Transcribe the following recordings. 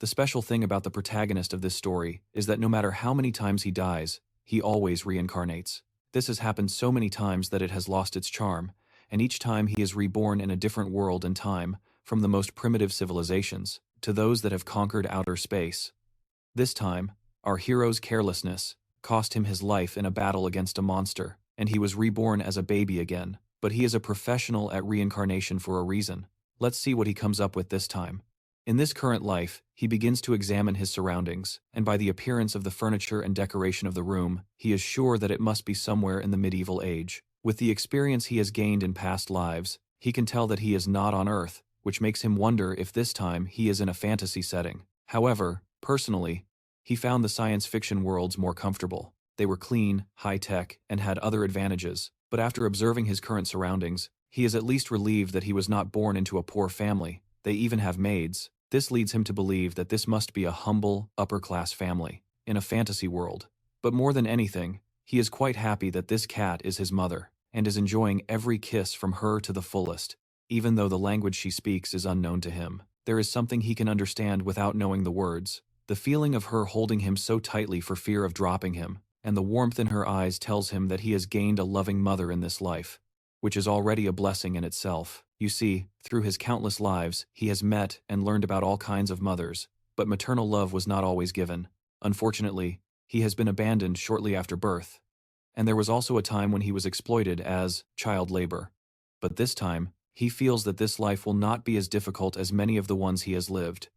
The special thing about the protagonist of this story is that no matter how many times he dies, he always reincarnates. This has happened so many times that it has lost its charm, and each time he is reborn in a different world and time, from the most primitive civilizations to those that have conquered outer space. This time, our hero's carelessness cost him his life in a battle against a monster, and he was reborn as a baby again. But he is a professional at reincarnation for a reason. Let's see what he comes up with this time. In this current life, he begins to examine his surroundings, and by the appearance of the furniture and decoration of the room, he is sure that it must be somewhere in the medieval age. With the experience he has gained in past lives, he can tell that he is not on Earth, which makes him wonder if this time he is in a fantasy setting. However, personally, he found the science fiction worlds more comfortable. They were clean, high-tech, and had other advantages, but after observing his current surroundings, he is at least relieved that he was not born into a poor family. They even have maids. This leads him to believe that this must be a humble, upper-class family in a fantasy world. But more than anything, he is quite happy that this cat is his mother, and is enjoying every kiss from her to the fullest. Even though the language she speaks is unknown to him, there is something he can understand without knowing the words. The feeling of her holding him so tightly for fear of dropping him, and the warmth in her eyes tells him that he has gained a loving mother in this life, which is already a blessing in itself. You see, through his countless lives, he has met and learned about all kinds of mothers, but maternal love was not always given. Unfortunately, he has been abandoned shortly after birth, and there was also a time when he was exploited as child labor. But this time, he feels that this life will not be as difficult as many of the ones he has lived.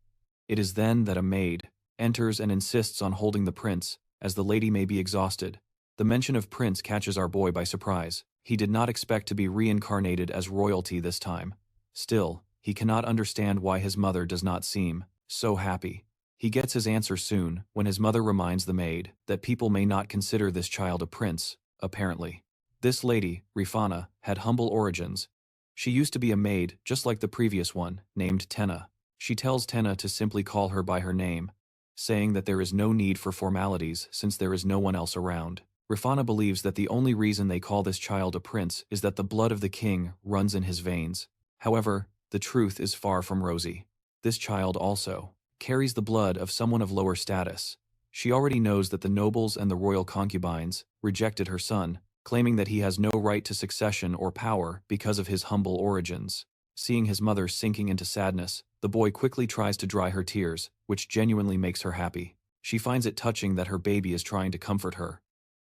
It is then that a maid enters and insists on holding the prince, as the lady may be exhausted. The mention of prince catches our boy by surprise. He did not expect to be reincarnated as royalty this time. Still, he cannot understand why his mother does not seem so happy. He gets his answer soon, when his mother reminds the maid that people may not consider this child a prince, apparently. This lady, Rifana, had humble origins. She used to be a maid, just like the previous one, named Tenna. She tells Tenna to simply call her by her name, saying that there is no need for formalities since there is no one else around. Rifana believes that the only reason they call this child a prince is that the blood of the king runs in his veins. However, the truth is far from rosy. This child also carries the blood of someone of lower status. She already knows that the nobles and the royal concubines rejected her son, claiming that he has no right to succession or power because of his humble origins. Seeing his mother sinking into sadness, the boy quickly tries to dry her tears, which genuinely makes her happy. She finds it touching that her baby is trying to comfort her.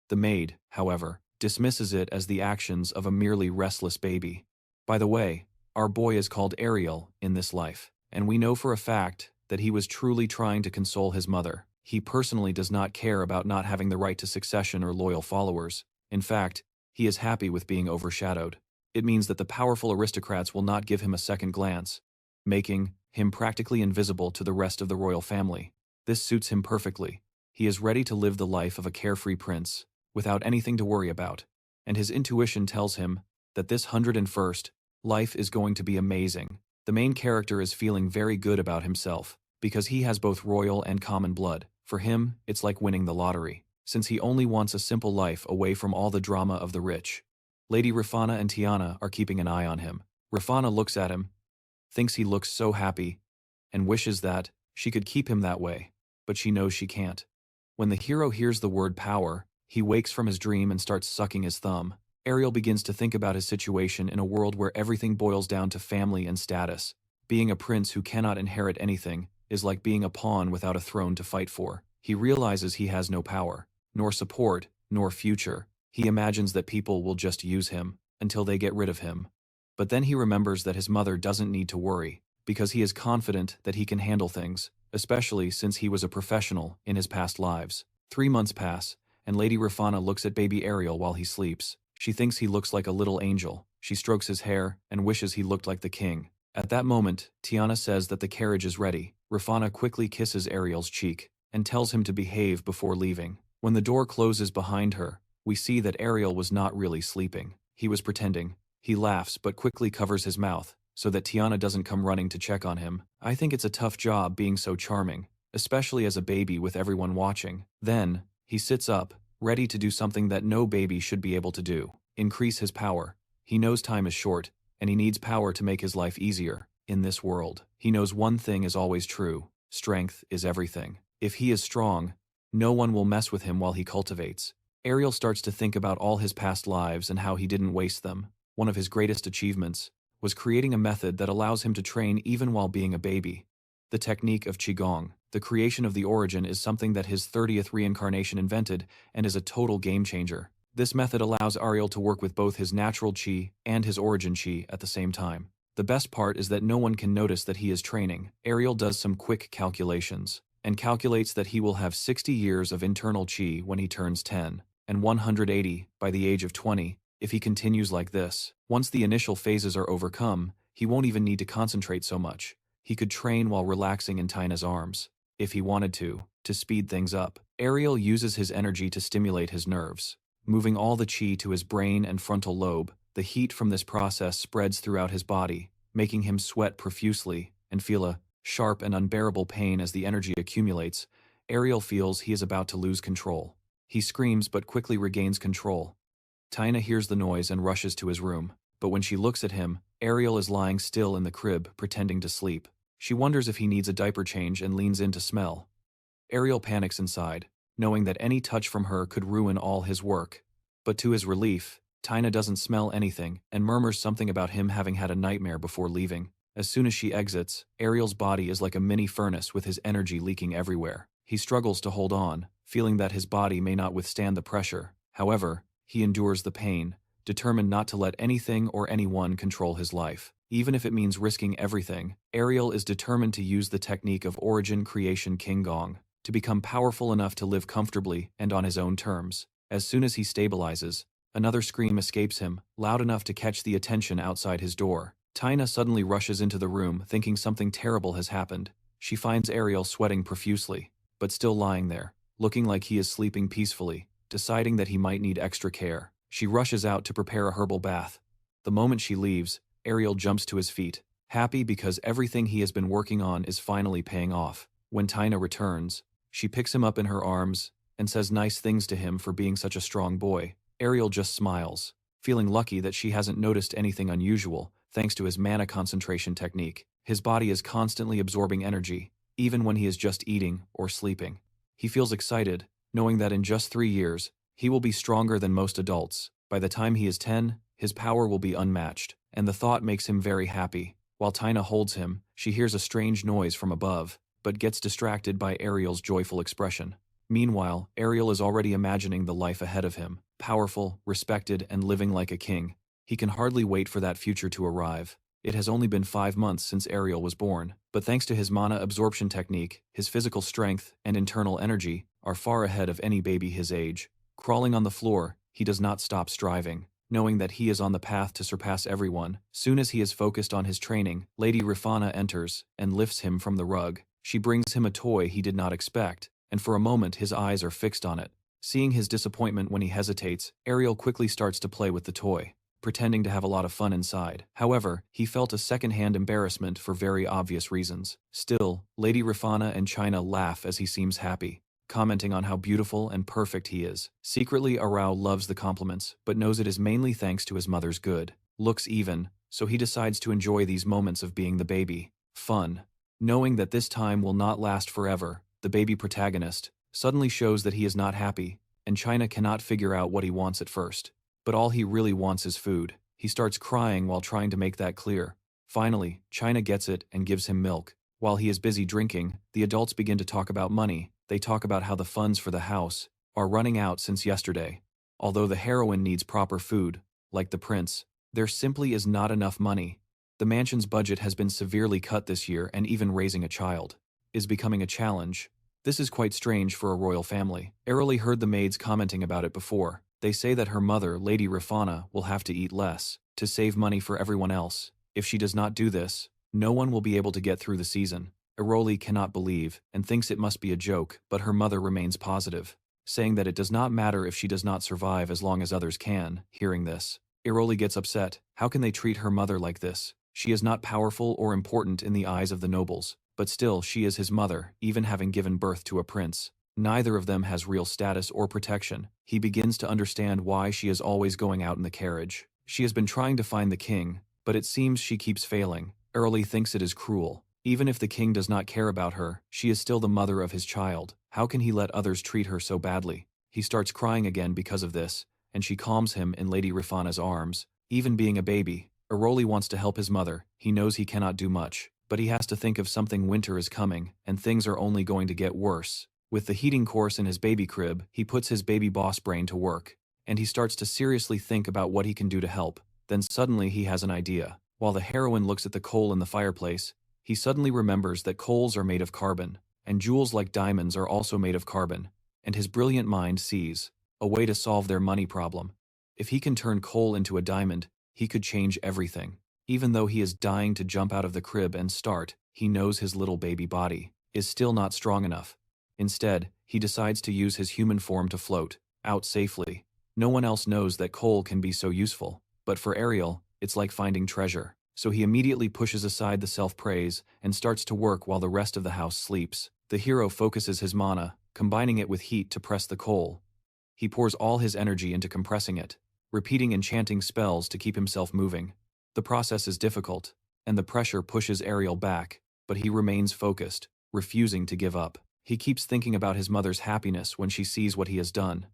The maid, however, dismisses it as the actions of a merely restless baby. By the way, our boy is called Ariel in this life, and we know for a fact that he was truly trying to console his mother. He personally does not care about not having the right to succession or loyal followers. In fact, he is happy with being overshadowed. It means that the powerful aristocrats will not give him a second glance, making him practically invisible to the rest of the royal family. This suits him perfectly. He is ready to live the life of a carefree prince, without anything to worry about, and his intuition tells him that this 101st life is going to be amazing. The main character is feeling very good about himself, because he has both royal and common blood. For him, it's like winning the lottery, since he only wants a simple life away from all the drama of the rich. Lady Rifana and Tiana are keeping an eye on him. Rifana looks at him, thinks he looks so happy, and wishes that she could keep him that way, but she knows she can't. When the hero hears the word power, he wakes from his dream and starts sucking his thumb. Ariel begins to think about his situation in a world where everything boils down to family and status. Being a prince who cannot inherit anything is like being a pawn without a throne to fight for. He realizes he has no power, nor support, nor future. He imagines that people will just use him until they get rid of him. But then he remembers that his mother doesn't need to worry, because he is confident that he can handle things, especially since he was a professional in his past lives. 3 months pass, and Lady Rifana looks at baby Ariel while he sleeps. She thinks he looks like a little angel. She strokes his hair and wishes he looked like the king. At that moment, Tiana says that the carriage is ready. Rifana quickly kisses Ariel's cheek and tells him to behave before leaving. When the door closes behind her, we see that Ariel was not really sleeping. He was pretending. He laughs but quickly covers his mouth so that Tiana doesn't come running to check on him. I think it's a tough job being so charming, especially as a baby with everyone watching. Then, he sits up, ready to do something that no baby should be able to do: increase his power. He knows time is short, and he needs power to make his life easier. In this world, he knows one thing is always true: Strength is everything. If he is strong, no one will mess with him while he cultivates. Ariel starts to think about all his past lives and how he didn't waste them. One of his greatest achievements was creating a method that allows him to train even while being a baby. The technique of Qigong, the creation of the origin, is something that his 30th reincarnation invented and is a total game changer. This method allows Ariel to work with both his natural Qi and his origin Qi at the same time. The best part is that no one can notice that he is training. Ariel does some quick calculations and calculates that he will have 60 years of internal Qi when he turns 10, and 180 by the age of 20 if he continues like this. Once the initial phases are overcome, he won't even need to concentrate so much. He could train while relaxing in Tina's arms, if he wanted to speed things up. Ariel uses his energy to stimulate his nerves, moving all the Qi to his brain and frontal lobe. The heat from this process spreads throughout his body, making him sweat profusely and feel a sharp and unbearable pain as the energy accumulates. Ariel feels he is about to lose control. He screams but quickly regains control. Tina hears the noise and rushes to his room, but when she looks at him, Ariel is lying still in the crib, pretending to sleep. She wonders if he needs a diaper change and leans in to smell. Ariel panics inside, knowing that any touch from her could ruin all his work. But to his relief, Tina doesn't smell anything and murmurs something about him having had a nightmare before leaving. As soon as she exits, Ariel's body is like a mini furnace with his energy leaking everywhere. He struggles to hold on, feeling that his body may not withstand the pressure. However, he endures the pain, determined not to let anything or anyone control his life. Even if it means risking everything, Ariel is determined to use the technique of origin creation Qigong to become powerful enough to live comfortably and on his own terms. As soon as he stabilizes, another scream escapes him, loud enough to catch the attention outside his door. Tina suddenly rushes into the room, thinking something terrible has happened. She finds Ariel sweating profusely, but still lying there, looking like he is sleeping peacefully. Deciding that he might need extra care, she rushes out to prepare a herbal bath. The moment she leaves, Ariel jumps to his feet, happy because everything he has been working on is finally paying off. When Tina returns, she picks him up in her arms and says nice things to him for being such a strong boy. Ariel just smiles, feeling lucky that she hasn't noticed anything unusual thanks to his mana concentration technique. His body is constantly absorbing energy, even when he is just eating or sleeping. He feels excited, knowing that in just 3 years, he will be stronger than most adults. By the time he is 10, his power will be unmatched, and the thought makes him very happy. While Tina holds him, she hears a strange noise from above, but gets distracted by Ariel's joyful expression. Meanwhile, Ariel is already imagining the life ahead of him, powerful, respected, and living like a king. He can hardly wait for that future to arrive. It has only been 5 months since Ariel was born, but thanks to his mana absorption technique, his physical strength and internal energy are far ahead of any baby his age. Crawling on the floor, he does not stop striving, knowing that he is on the path to surpass everyone. Soon as he is focused on his training, Lady Rifana enters and lifts him from the rug. She brings him a toy he did not expect, and for a moment his eyes are fixed on it. Seeing his disappointment when he hesitates, Ariel quickly starts to play with the toy, pretending to have a lot of fun inside. However, he felt a second-hand embarrassment for very obvious reasons. Still, Lady Rifana and China laugh as he seems happy, commenting on how beautiful and perfect he is. Secretly, Arao loves the compliments, but knows it is mainly thanks to his mother's good looks even, so he decides to enjoy these moments of being the baby. Fun. Knowing that this time will not last forever, the baby protagonist suddenly shows that he is not happy, and China cannot figure out what he wants at first. But all he really wants is food. He starts crying while trying to make that clear. Finally, China gets it and gives him milk. While he is busy drinking, the adults begin to talk about money. They talk about how the funds for the house are running out since yesterday. Although the heroine needs proper food, like the prince, there simply is not enough money. The mansion's budget has been severely cut this year, and even raising a child is becoming a challenge. This is quite strange for a royal family. Arali heard the maids commenting about it before. They say that her mother, Lady Rifana, will have to eat less to save money for everyone else. If she does not do this, no one will be able to get through the season. Aroli cannot believe and thinks it must be a joke, but her mother remains positive, saying that it does not matter if she does not survive as long as others can. Hearing this, Aroli gets upset. How can they treat her mother like this? She is not powerful or important in the eyes of the nobles, but still she is his mother, even having given birth to a prince. Neither of them has real status or protection. He begins to understand why she is always going out in the carriage. She has been trying to find the king, but it seems she keeps failing. Arali thinks it is cruel, Even if the king does not care about her, she is still the mother of his child. How can he let others treat her so badly? He starts crying again because of this, and she calms him in Lady Rifana's arms. Even being a baby, Aroli wants to help his mother. He knows he cannot do much, but he has to think of something. Winter is coming, and things are only going to get worse. With the heating course in his baby crib, he puts his baby boss brain to work, and he starts to seriously think about what he can do to help. Then suddenly he has an idea. While the heroine looks at the coal in the fireplace, he suddenly remembers that coals are made of carbon, and jewels like diamonds are also made of carbon, and his brilliant mind sees a way to solve their money problem. If he can turn coal into a diamond, he could change everything. Even though he is dying to jump out of the crib and start, he knows his little baby body is still not strong enough. Instead, he decides to use his human form to float out safely. No one else knows that coal can be so useful, but for Ariel, it's like finding treasure. So he immediately pushes aside the self-praise and starts to work while the rest of the house sleeps. The hero focuses his mana, combining it with heat to press the coal. He pours all his energy into compressing it, repeating enchanting spells to keep himself moving. The process is difficult, and the pressure pushes Ariel back, but he remains focused, refusing to give up. He keeps thinking about his mother's happiness when she sees what he has done.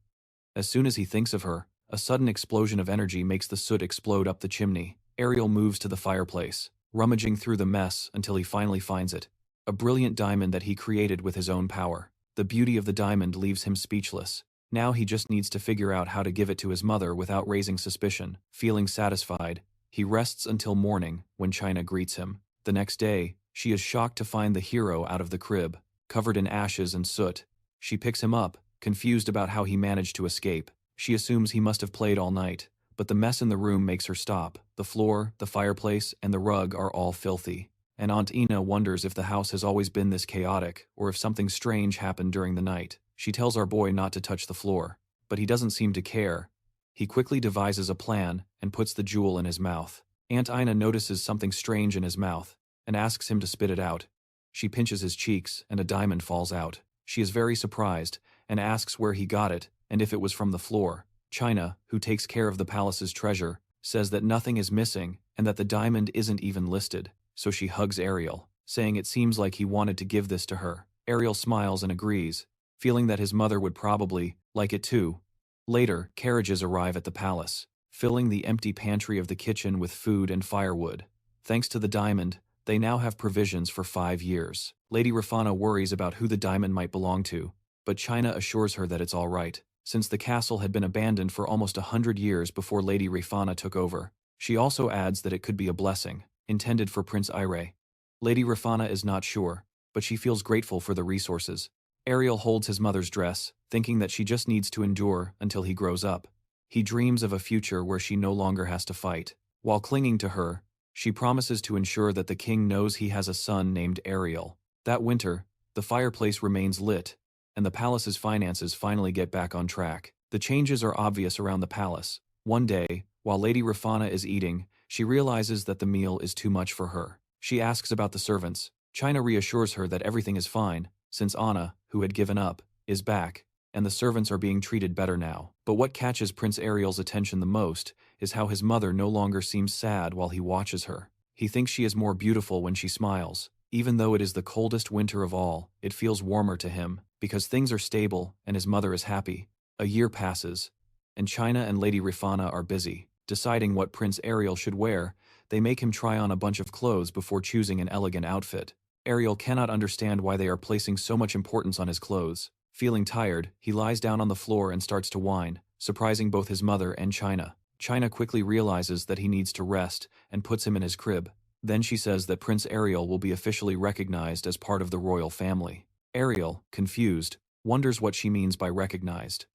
As soon as he thinks of her, a sudden explosion of energy makes the soot explode up the chimney. Ariel moves to the fireplace, rummaging through the mess until he finally finds it. A brilliant diamond that he created with his own power. The beauty of the diamond leaves him speechless. Now he just needs to figure out how to give it to his mother without raising suspicion. Feeling satisfied, he rests until morning when China greets him. The next day, she is shocked to find the hero out of the crib, covered in ashes and soot. She picks him up, confused about how he managed to escape. She assumes he must have played all night, but the mess in the room makes her stop. The floor, the fireplace, and the rug are all filthy. And Aunt Ina wonders if the house has always been this chaotic, or if something strange happened during the night. She tells our boy not to touch the floor, but he doesn't seem to care. He quickly devises a plan and puts the jewel in his mouth. Aunt Ina notices something strange in his mouth and asks him to spit it out. She pinches his cheeks and a diamond falls out. She is very surprised and asks where he got it and if it was from the floor. China, who takes care of the palace's treasure, says that nothing is missing and that the diamond isn't even listed. So she hugs Ariel, saying it seems like he wanted to give this to her. Ariel smiles and agrees, feeling that his mother would probably like it too. Later, carriages arrive at the palace, filling the empty pantry of the kitchen with food and firewood. Thanks to the diamond, they now have provisions for 5 years. Lady Rifana worries about who the diamond might belong to, but China assures her that it's all right, since the castle had been abandoned for almost 100 years before Lady Rifana took over. She also adds that it could be a blessing, intended for Prince Ire. Lady Rifana is not sure, but she feels grateful for the resources. Ariel holds his mother's dress, thinking that she just needs to endure until he grows up. He dreams of a future where she no longer has to fight. While clinging to her, she promises to ensure that the king knows he has a son named Ariel. That winter, the fireplace remains lit, and the palace's finances finally get back on track. The changes are obvious around the palace. One day, while Lady Rifana is eating, she realizes that the meal is too much for her. She asks about the servants. China reassures her that everything is fine, since Anna, who had given up, is back, and the servants are being treated better now. But what catches Prince Ariel's attention the most is how his mother no longer seems sad while he watches her. He thinks she is more beautiful when she smiles. Even though it is the coldest winter of all, it feels warmer to him, because things are stable and his mother is happy. A year passes, and China and Lady Rifana are busy. Deciding what Prince Ariel should wear, they make him try on a bunch of clothes before choosing an elegant outfit. Ariel cannot understand why they are placing so much importance on his clothes. Feeling tired, he lies down on the floor and starts to whine, surprising both his mother and China. China quickly realizes that he needs to rest and puts him in his crib. Then she says that Prince Ariel will be officially recognized as part of the royal family. Ariel, confused, wonders what she means by recognized.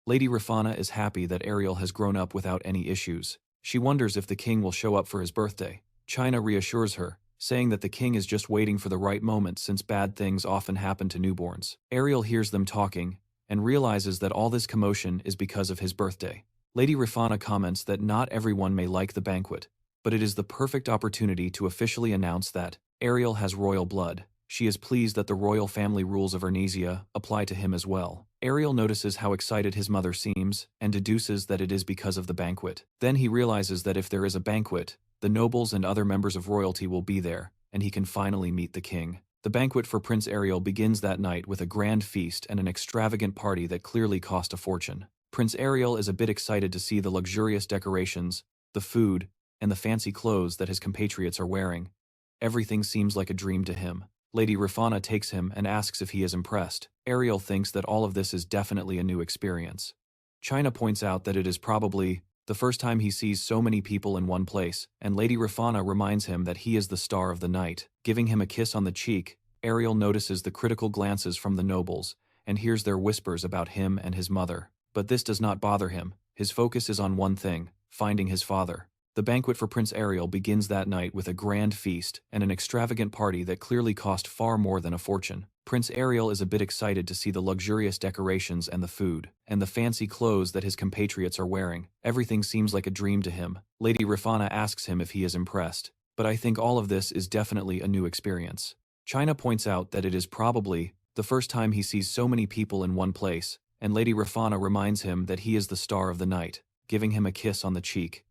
Lady Rifana is happy that Ariel has grown up without any issues. She wonders if the king will show up for his birthday. China reassures her, saying that the king is just waiting for the right moment since bad things often happen to newborns. Ariel hears them talking and realizes that all this commotion is because of his birthday. Lady Rifana comments that not everyone may like the banquet, but it is the perfect opportunity to officially announce that Ariel has royal blood. She is pleased that the royal family rules of Arnesia apply to him as well. Ariel notices how excited his mother seems and deduces that it is because of the banquet. Then he realizes that if there is a banquet, the nobles and other members of royalty will be there, and he can finally meet the king. The banquet for Prince Ariel begins that night with a grand feast and an extravagant party that clearly cost a fortune. Prince Ariel is a bit excited to see the luxurious decorations, the food, and the fancy clothes that his compatriots are wearing. Everything seems like a dream to him. Lady Rifana takes him and asks if he is impressed. Ariel thinks that all of this is definitely a new experience. China points out that it is probably the first time he sees so many people in one place, and Lady Rifana reminds him that he is the star of the night. Giving him a kiss on the cheek, Ariel notices the critical glances from the nobles, and hears their whispers about him and his mother. But this does not bother him. His focus is on one thing: finding his father. The banquet for Prince Ariel begins that night with a grand feast and an extravagant party that clearly cost far more than a fortune. Prince Ariel is a bit excited to see the luxurious decorations and the food, and the fancy clothes that his compatriots are wearing. Everything seems like a dream to him. Lady Rifana asks him if he is impressed. But I think all of this is definitely a new experience. China points out that it is probably the first time he sees so many people in one place, and Lady Rifana reminds him that he is the star of the night, giving him a kiss on the cheek.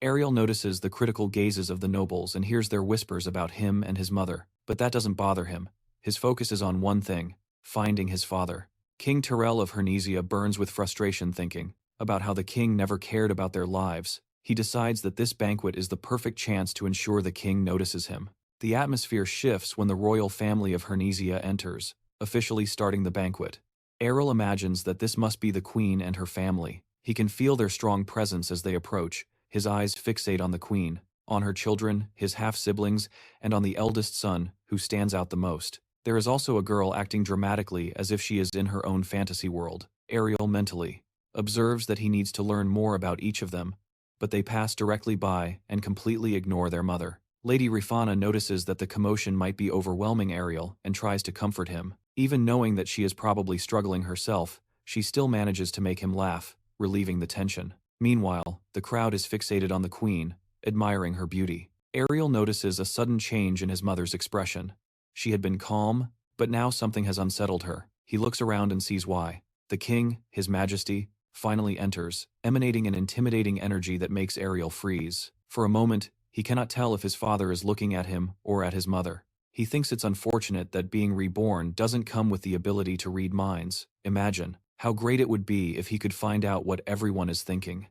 Ariel notices the critical gazes of the nobles and hears their whispers about him and his mother, but that doesn't bother him. His focus is on one thing: finding his father. King Terrell of Hernesia burns with frustration thinking about how the king never cared about their lives. He decides that this banquet is the perfect chance to ensure the king notices him. The atmosphere shifts when the royal family of Hernesia enters, officially starting the banquet. Ariel imagines that this must be the queen and her family. He can feel their strong presence as they approach. His eyes fixate on the queen, on her children, his half-siblings, and on the eldest son, who stands out the most. There is also a girl acting dramatically as if she is in her own fantasy world. Ariel mentally observes that he needs to learn more about each of them, but they pass directly by and completely ignore their mother. Lady Rifana notices that the commotion might be overwhelming Ariel and tries to comfort him. Even knowing that she is probably struggling herself, she still manages to make him laugh, relieving the tension. Meanwhile, the crowd is fixated on the queen, admiring her beauty. Ariel notices a sudden change in his mother's expression. She had been calm, but now something has unsettled her. He looks around and sees why. The king, his majesty, finally enters, emanating an intimidating energy that makes Ariel freeze. For a moment, he cannot tell if his father is looking at him or at his mother. He thinks it's unfortunate that being reborn doesn't come with the ability to read minds. Imagine how great it would be if he could find out what everyone is thinking.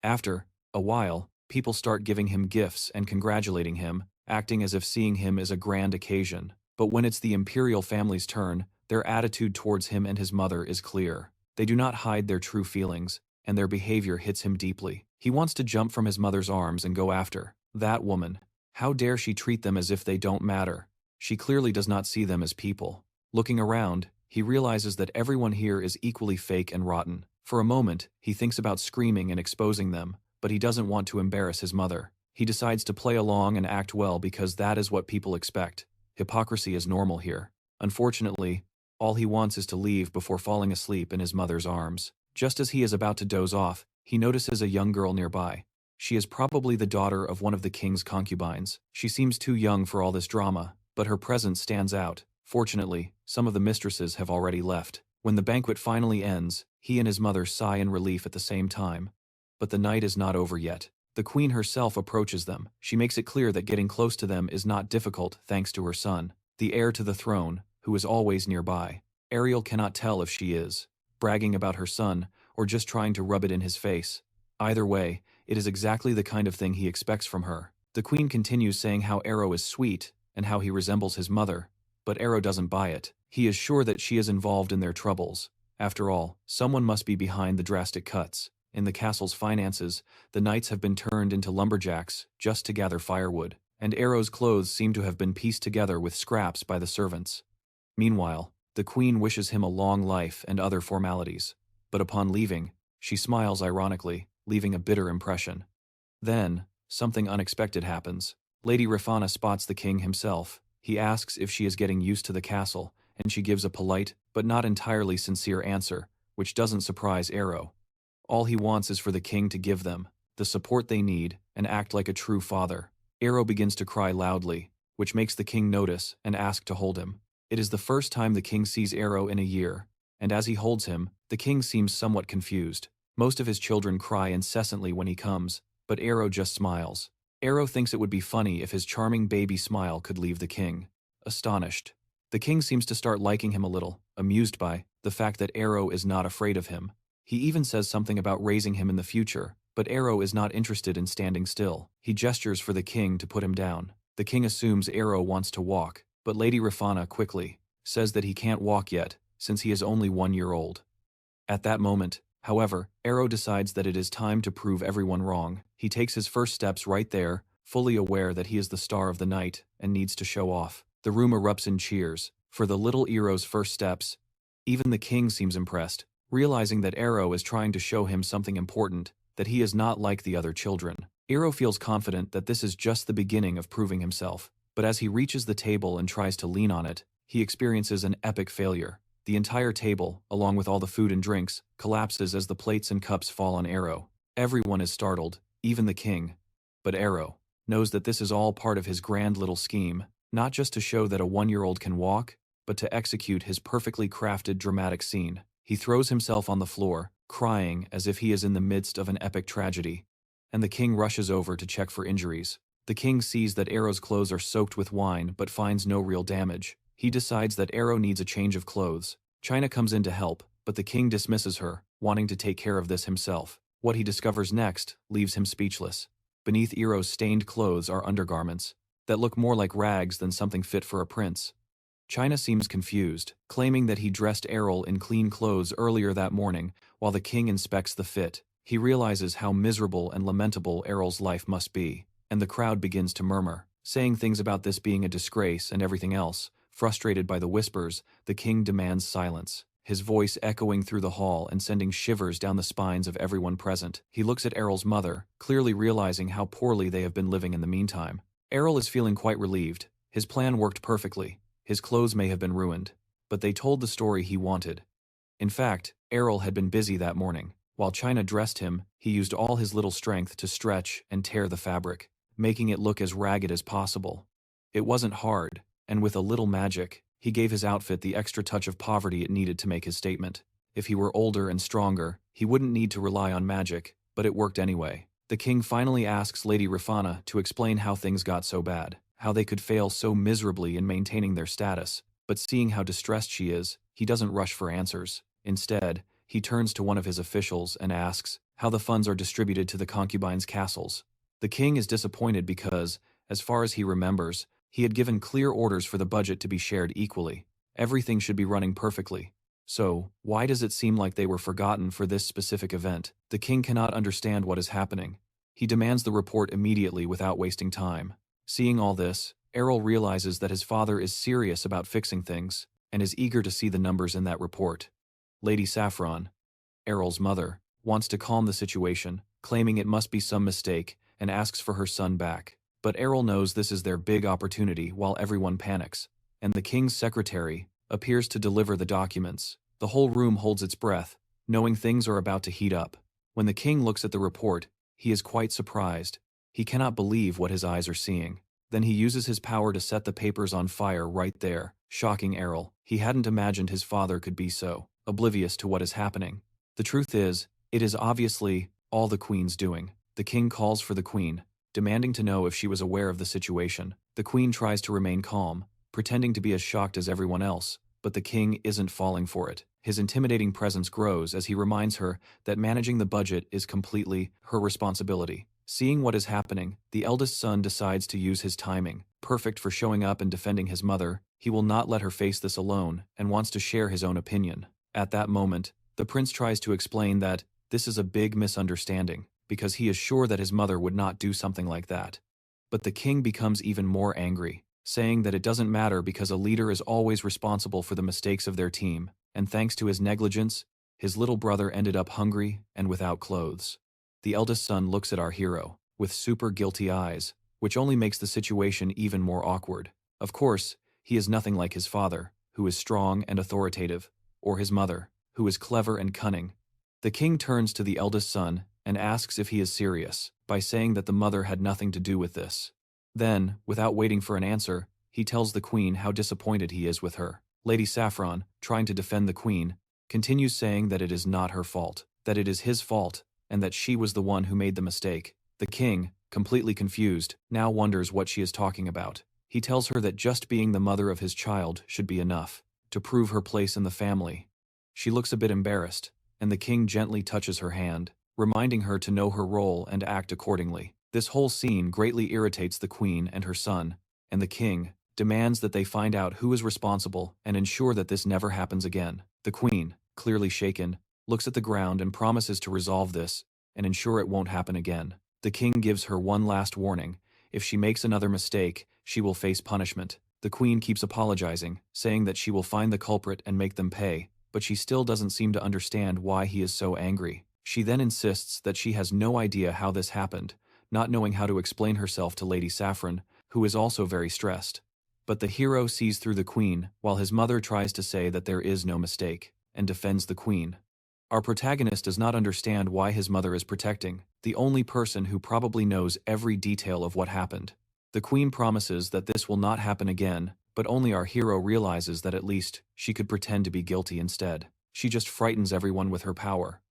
After a while, people start giving him gifts and congratulating him, acting as if seeing him is a grand occasion. But when it's the imperial family's turn, their attitude towards him and his mother is clear. They do not hide their true feelings, and their behavior hits him deeply. He wants to jump from his mother's arms and go after that woman. How dare she treat them as if they don't matter? She clearly does not see them as people. Looking around, he realizes that everyone here is equally fake and rotten. For a moment, he thinks about screaming and exposing them, but he doesn't want to embarrass his mother. He decides to play along and act well because that is what people expect. Hypocrisy is normal here. Unfortunately, all he wants is to leave before falling asleep in his mother's arms. Just as he is about to doze off, he notices a young girl nearby. She is probably the daughter of one of the king's concubines. She seems too young for all this drama, but her presence stands out. Fortunately, some of the mistresses have already left. When the banquet finally ends, he and his mother sigh in relief at the same time. But the night is not over yet. The queen herself approaches them. She makes it clear that getting close to them is not difficult thanks to her son, the heir to the throne, who is always nearby. Ariel cannot tell if she is bragging about her son or just trying to rub it in his face. Either way, it is exactly the kind of thing he expects from her. The queen continues saying how Arrow is sweet and how he resembles his mother, but Arrow doesn't buy it. He is sure that she is involved in their troubles. After all, someone must be behind the drastic cuts. In the castle's finances, the knights have been turned into lumberjacks just to gather firewood, and Arrow's clothes seem to have been pieced together with scraps by the servants. Meanwhile, the queen wishes him a long life and other formalities, but upon leaving, she smiles ironically, leaving a bitter impression. Then, something unexpected happens. Lady Rifana spots the king himself. He asks if she is getting used to the castle, and she gives a polite, but not entirely sincere answer, which doesn't surprise Arrow. All he wants is for the king to give them the support they need and act like a true father. Arrow begins to cry loudly, which makes the king notice and ask to hold him. It is the first time the king sees Arrow in a year, and as he holds him, the king seems somewhat confused. Most of his children cry incessantly when he comes, but Arrow just smiles. Arrow thinks it would be funny if his charming baby smile could leave the king. Astonished. The king seems to start liking him a little, amused by the fact that Arrow is not afraid of him. He even says something about raising him in the future, but Arrow is not interested in standing still. He gestures for the king to put him down. The king assumes Arrow wants to walk, but Lady Rafana quickly says that he can't walk yet, since he is only 1 year old. At that moment, however, Arrow decides that it is time to prove everyone wrong. He takes his first steps right there, fully aware that he is the star of the night and needs to show off. The room erupts in cheers for the little Arrow's first steps. Even the king seems impressed, realizing that Arrow is trying to show him something important, that he is not like the other children. Arrow feels confident that this is just the beginning of proving himself, but as he reaches the table and tries to lean on it, he experiences an epic failure. The entire table, along with all the food and drinks, collapses as the plates and cups fall on Arrow. Everyone is startled, even the king. But Arrow knows that this is all part of his grand little scheme, not just to show that a 1-year-old can walk, but to execute his perfectly crafted dramatic scene. He throws himself on the floor, crying as if he is in the midst of an epic tragedy, and the king rushes over to check for injuries. The king sees that Arrow's clothes are soaked with wine but finds no real damage. He decides that Arrow needs a change of clothes. China comes in to help, but the king dismisses her, wanting to take care of this himself. What he discovers next leaves him speechless. Beneath Arrow's stained clothes are undergarments that look more like rags than something fit for a prince. China seems confused, claiming that he dressed Errol in clean clothes earlier that morning while the king inspects the fit. He realizes how miserable and lamentable Errol's life must be, and the crowd begins to murmur, saying things about this being a disgrace and everything else. Frustrated by the whispers, the king demands silence, his voice echoing through the hall and sending shivers down the spines of everyone present. He looks at Errol's mother, clearly realizing how poorly they have been living in the meantime. Errol is feeling quite relieved. His plan worked perfectly. His clothes may have been ruined, but they told the story he wanted. In fact, Errol had been busy that morning. While China dressed him, he used all his little strength to stretch and tear the fabric, making it look as ragged as possible. It wasn't hard, and with a little magic, he gave his outfit the extra touch of poverty it needed to make his statement. If he were older and stronger, he wouldn't need to rely on magic, but it worked anyway. The king finally asks Lady Rafana to explain how things got so bad, how they could fail so miserably in maintaining their status, but seeing how distressed she is, he doesn't rush for answers. Instead, he turns to one of his officials and asks how the funds are distributed to the concubines' castles. The king is disappointed because, as far as he remembers, he had given clear orders for the budget to be shared equally. Everything should be running perfectly. So, why does it seem like they were forgotten for this specific event? The king cannot understand what is happening. He demands the report immediately without wasting time. Seeing all this, Errol realizes that his father is serious about fixing things, and is eager to see the numbers in that report. Lady Saffron, Errol's mother, wants to calm the situation, claiming it must be some mistake, and asks for her son back. But Errol knows this is their big opportunity while everyone panics, and the king's secretary appears to deliver the documents. The whole room holds its breath, knowing things are about to heat up. When the king looks at the report, he is quite surprised. He cannot believe what his eyes are seeing. Then he uses his power to set the papers on fire right there, shocking Errol. He hadn't imagined his father could be so oblivious to what is happening. The truth is, it is obviously all the queen's doing. The king calls for the queen, demanding to know if she was aware of the situation. The queen tries to remain calm, pretending to be as shocked as everyone else, but the king isn't falling for it. His intimidating presence grows as he reminds her that managing the budget is completely her responsibility. Seeing what is happening, the eldest son decides to use his timing, perfect for showing up and defending his mother. He will not let her face this alone and wants to share his own opinion. At that moment, the prince tries to explain that this is a big misunderstanding, because he is sure that his mother would not do something like that. But the king becomes even more angry, saying that it doesn't matter because a leader is always responsible for the mistakes of their team, and thanks to his negligence, his little brother ended up hungry and without clothes. The eldest son looks at our hero with super guilty eyes, which only makes the situation even more awkward. Of course, he is nothing like his father, who is strong and authoritative, or his mother, who is clever and cunning. The king turns to the eldest son and asks if he is serious, by saying that the mother had nothing to do with this. Then, without waiting for an answer, he tells the queen how disappointed he is with her. Lady Saffron, trying to defend the queen, continues saying that it is not her fault, that it is his fault, and that she was the one who made the mistake. The king, completely confused, now wonders what she is talking about. He tells her that just being the mother of his child should be enough to prove her place in the family. She looks a bit embarrassed, and the king gently touches her hand, reminding her to know her role and act accordingly. This whole scene greatly irritates the queen and her son, and the king demands that they find out who is responsible and ensure that this never happens again. The queen, clearly shaken, looks at the ground and promises to resolve this and ensure it won't happen again. The king gives her one last warning: if she makes another mistake, she will face punishment. The queen keeps apologizing, saying that she will find the culprit and make them pay, but she still doesn't seem to understand why he is so angry. She then insists that she has no idea how this happened, not knowing how to explain herself to Lady Saffron, who is also very stressed. But the hero sees through the queen, while his mother tries to say that there is no mistake, and defends the queen. Our protagonist does not understand why his mother is protecting the only person who probably knows every detail of what happened. The queen promises that this will not happen again, but only our hero realizes that at least she could pretend to be guilty instead. She just frightens everyone with her power.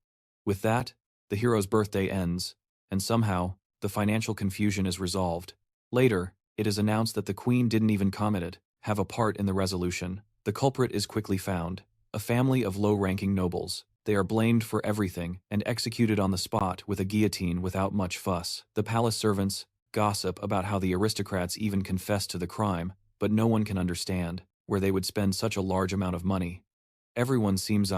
With that, the hero's birthday ends, and somehow, the financial confusion is resolved. Later, it is announced that the queen didn't even have a part in the resolution. The culprit is quickly found: a family of low-ranking nobles. They are blamed for everything and executed on the spot with a guillotine without much fuss. The palace servants gossip about how the aristocrats even confessed to the crime, but no one can understand where they would spend such a large amount of money. Everyone seems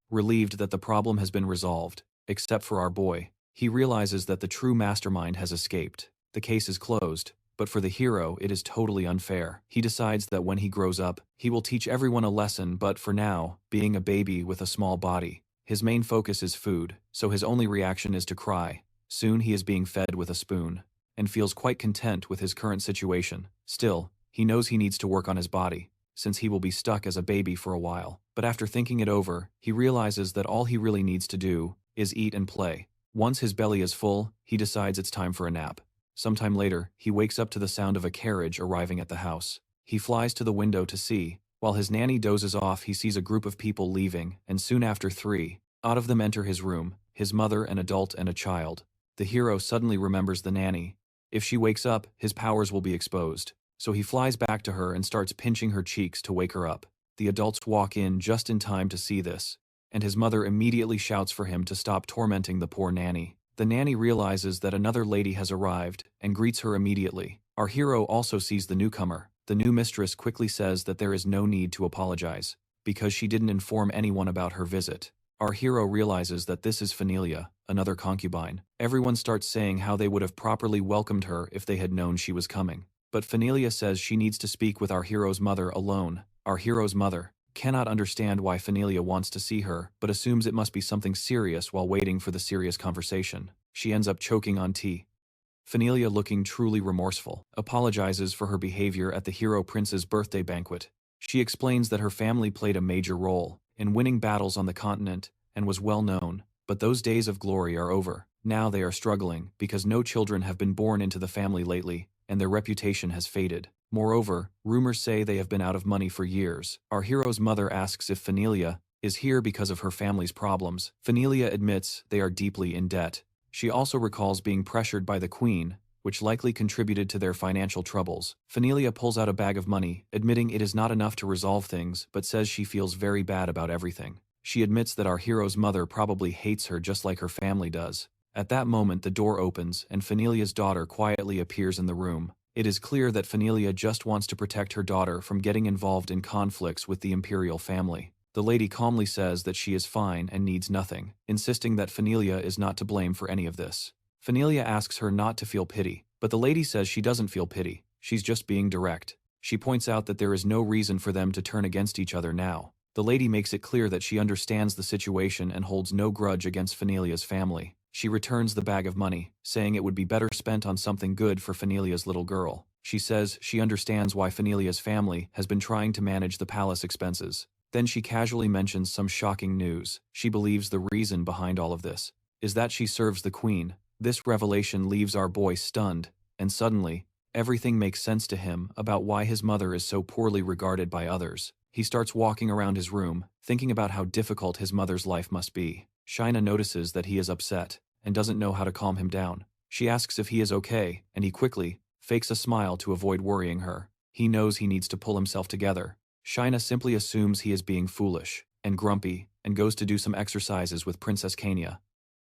relieved that the problem has been resolved, except for our boy. He realizes that the true mastermind has escaped. The case is closed, but for the hero it is totally unfair. He decides that when he grows up, he will teach everyone a lesson, but for now, being a baby with a small body, his main focus is food, so his only reaction is to cry. Soon he is being fed with a spoon, and feels quite content with his current situation. Still, he knows he needs to work on his body, since he will be stuck as a baby for a while. But after thinking it over, he realizes that all he really needs to do is eat and play. Once his belly is full, he decides it's time for a nap. Sometime later, he wakes up to the sound of a carriage arriving at the house. He flies to the window to see. While his nanny dozes off, he sees a group of people leaving, and soon after 3 out of them enter his room: his mother, an adult, and a child. The hero suddenly remembers the nanny. If she wakes up, his powers will be exposed. So he flies back to her and starts pinching her cheeks to wake her up. The adults walk in just in time to see this, and his mother immediately shouts for him to stop tormenting the poor nanny. The nanny realizes that another lady has arrived and greets her immediately. Our hero also sees the newcomer. The new mistress quickly says that there is no need to apologize, because she didn't inform anyone about her visit. Our hero realizes that this is Phanelia, another concubine. Everyone starts saying how they would have properly welcomed her if they had known she was coming. But Phanelia says she needs to speak with our hero's mother alone. Our hero's mother cannot understand why Phanelia wants to see her, but assumes it must be something serious while waiting for the serious conversation. She ends up choking on tea. Phanelia, looking truly remorseful, apologizes for her behavior at the hero prince's birthday banquet. She explains that her family played a major role in winning battles on the continent and was well known, but those days of glory are over. Now they are struggling because no children have been born into the family lately, and their reputation has faded. Moreover, rumors say they have been out of money for years. Our hero's mother asks if Phanelia is here because of her family's problems. Phanelia admits they are deeply in debt. She also recalls being pressured by the queen, which likely contributed to their financial troubles. Phanelia pulls out a bag of money, admitting it is not enough to resolve things, but says she feels very bad about everything. She admits that our hero's mother probably hates her just like her family does. At that moment, the door opens and Phanelia's daughter quietly appears in the room. It is clear that Phanelia just wants to protect her daughter from getting involved in conflicts with the imperial family. The lady calmly says that she is fine and needs nothing, insisting that Phanelia is not to blame for any of this. Phanelia asks her not to feel pity, but the lady says she doesn't feel pity, she's just being direct. She points out that there is no reason for them to turn against each other now. The lady makes it clear that she understands the situation and holds no grudge against Phanelia's family. She returns the bag of money, saying it would be better spent on something good for Phanelia's little girl. She says she understands why Phanelia's family has been trying to manage the palace expenses. Then she casually mentions some shocking news. She believes the reason behind all of this is that she serves the queen. This revelation leaves our boy stunned, and suddenly, everything makes sense to him about why his mother is so poorly regarded by others. He starts walking around his room, thinking about how difficult his mother's life must be. Shaina notices that he is upset and doesn't know how to calm him down. She asks if he is okay, and he quickly fakes a smile to avoid worrying her. He knows he needs to pull himself together. China simply assumes he is being foolish and grumpy and goes to do some exercises with Princess Kania.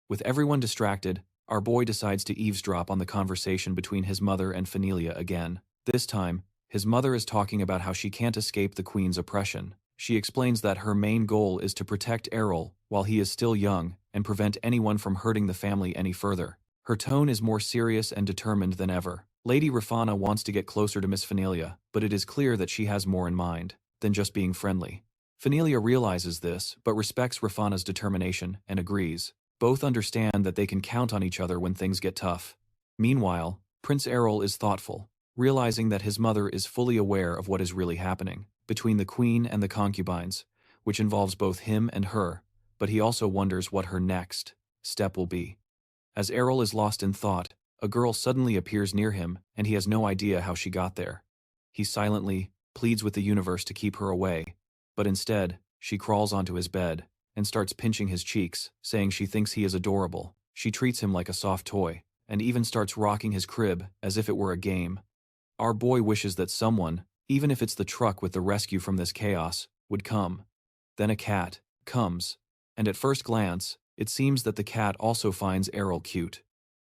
With everyone distracted, our boy decides to eavesdrop on the conversation between his mother and Phenelia again. This time, his mother is talking about how she can't escape the queen's oppression. She explains that her main goal is to protect Errol while he is still young and prevent anyone from hurting the family any further. Her tone is more serious and determined than ever. Lady Rafana wants to get closer to Miss Phenelia, but it is clear that she has more in mind than just being friendly. Phenelia realizes this, but respects Rafana's determination and agrees. Both understand that they can count on each other when things get tough. Meanwhile, Prince Errol is thoughtful, realizing that his mother is fully aware of what is really happening between the queen and the concubines, which involves both him and her, but he also wonders what her next step will be. As Errol is lost in thought, a girl suddenly appears near him and he has no idea how she got there. He silently pleads with the universe to keep her away, but instead, she crawls onto his bed and starts pinching his cheeks, saying she thinks he is adorable. She treats him like a soft toy, and even starts rocking his crib as if it were a game. Our boy wishes that someone, even if it's the truck with the rescue from this chaos, would come. Then a cat comes, and at first glance, it seems that the cat also finds Errol cute.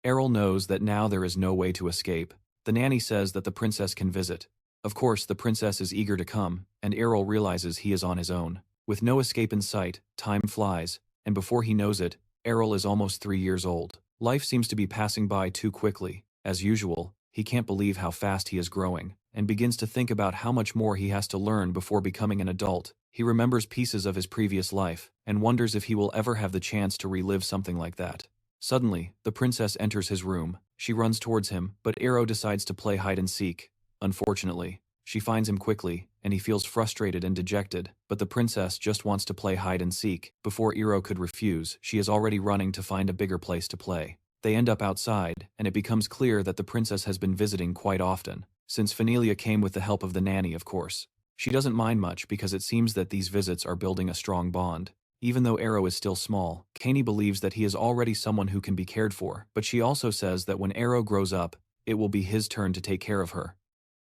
Errol knows that now there is no way to escape. The nanny says that the princess can visit. Of course, the princess is eager to come, and Errol realizes he is on his own. With no escape in sight, time flies, and before he knows it, Errol is almost 3 years old. Life seems to be passing by too quickly. As usual, he can't believe how fast he is growing, and begins to think about how much more he has to learn before becoming an adult. He remembers pieces of his previous life, and wonders if he will ever have the chance to relive something like that. Suddenly, the princess enters his room. She runs towards him, but Errol decides to play hide and seek. Unfortunately, she finds him quickly, and he feels frustrated and dejected, but the princess just wants to play hide and seek. Before Errol could refuse, she is already running to find a bigger place to play. They end up outside, and it becomes clear that the princess has been visiting quite often, since Phenelia came with the help of the nanny, of course. She doesn't mind much because it seems that these visits are building a strong bond. Even though Errol is still small, Kani believes that he is already someone who can be cared for, but she also says that when Errol grows up, it will be his turn to take care of her.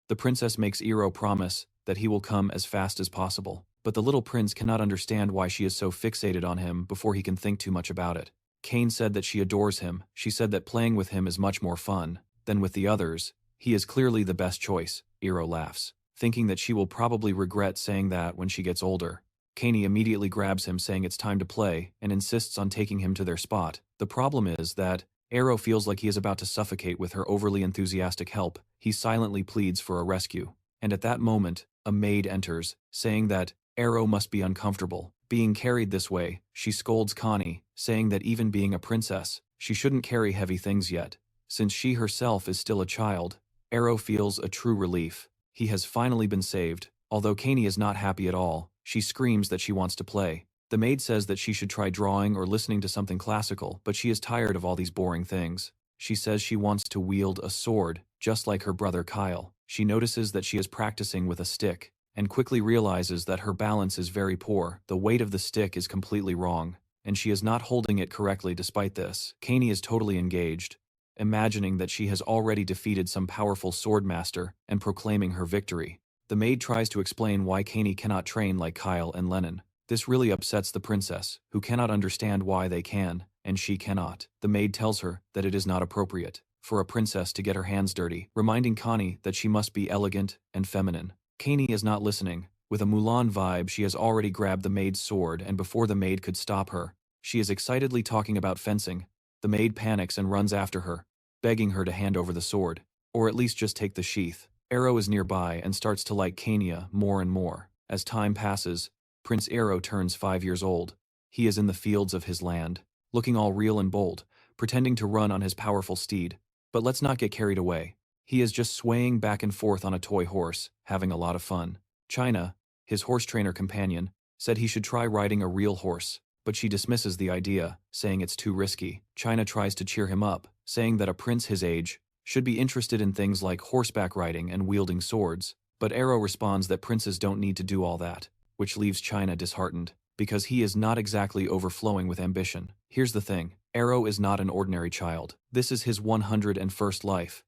The princess makes Errol promise that he will come as fast as possible, but the little prince cannot understand why she is so fixated on him before he can think too much about it. Kane said that she adores him. She said that playing with him is much more fun than with the others. He is clearly the best choice. Errol laughs, thinking that she will probably regret saying that when she gets older. Kani immediately grabs him, saying it's time to play, and insists on taking him to their spot. The problem is that Errol feels like he is about to suffocate with her overly enthusiastic help. He silently pleads for a rescue, and at that moment, a maid enters, saying that Errol must be uncomfortable being carried this way. She scolds Connie, saying that even being a princess, she shouldn't carry heavy things yet. Since she herself is still a child, Errol feels a true relief. He has finally been saved. Although Kani is not happy at all, she screams that she wants to play. The maid says that she should try drawing or listening to something classical, but she is tired of all these boring things. She says she wants to wield a sword, just like her brother Kyle. She notices that she is practicing with a stick, and quickly realizes that her balance is very poor. The weight of the stick is completely wrong, and she is not holding it correctly despite this. Kani is totally engaged, imagining that she has already defeated some powerful swordmaster and proclaiming her victory. The maid tries to explain why Kani cannot train like Kyle and Lennon. This really upsets the princess, who cannot understand why they can, and she cannot. The maid tells her that it is not appropriate for a princess to get her hands dirty, reminding Connie that she must be elegant and feminine. Kani is not listening. With a Mulan vibe, she has already grabbed the maid's sword, and before the maid could stop her, she is excitedly talking about fencing. The maid panics and runs after her, begging her to hand over the sword, or at least just take the sheath. Arrow is nearby and starts to like Kania more and more. As time passes, Prince Arrow turns 5 years old. He is in the fields of his land, looking all real and bold, pretending to run on his powerful steed. But let's not get carried away. He is just swaying back and forth on a toy horse, having a lot of fun. China, his horse trainer companion, said he should try riding a real horse, but she dismisses the idea, saying it's too risky. China tries to cheer him up, saying that a prince his age should be interested in things like horseback riding and wielding swords, but Arrow responds that princes don't need to do all that, which leaves China disheartened. because he is not exactly overflowing with ambition. Here's the thing, Arrow is not an ordinary child. This is his 101st life.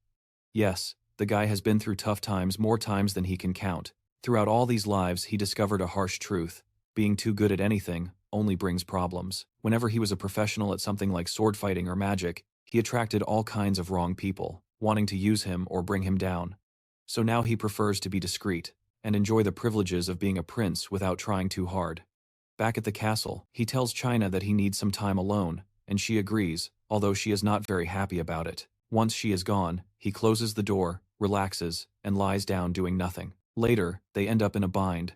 Yes, the guy has been through tough times more times than he can count. Throughout all these lives he discovered a harsh truth. Being too good at anything only brings problems. Whenever he was a professional at something like sword fighting or magic, he attracted all kinds of wrong people, wanting to use him or bring him down. So now he prefers to be discreet, and enjoy the privileges of being a prince without trying too hard. Back at the castle, he tells China that he needs some time alone, and she agrees, although she is not very happy about it. Once she is gone, he closes the door, relaxes, and lies down doing nothing. Later, they end up in a bind.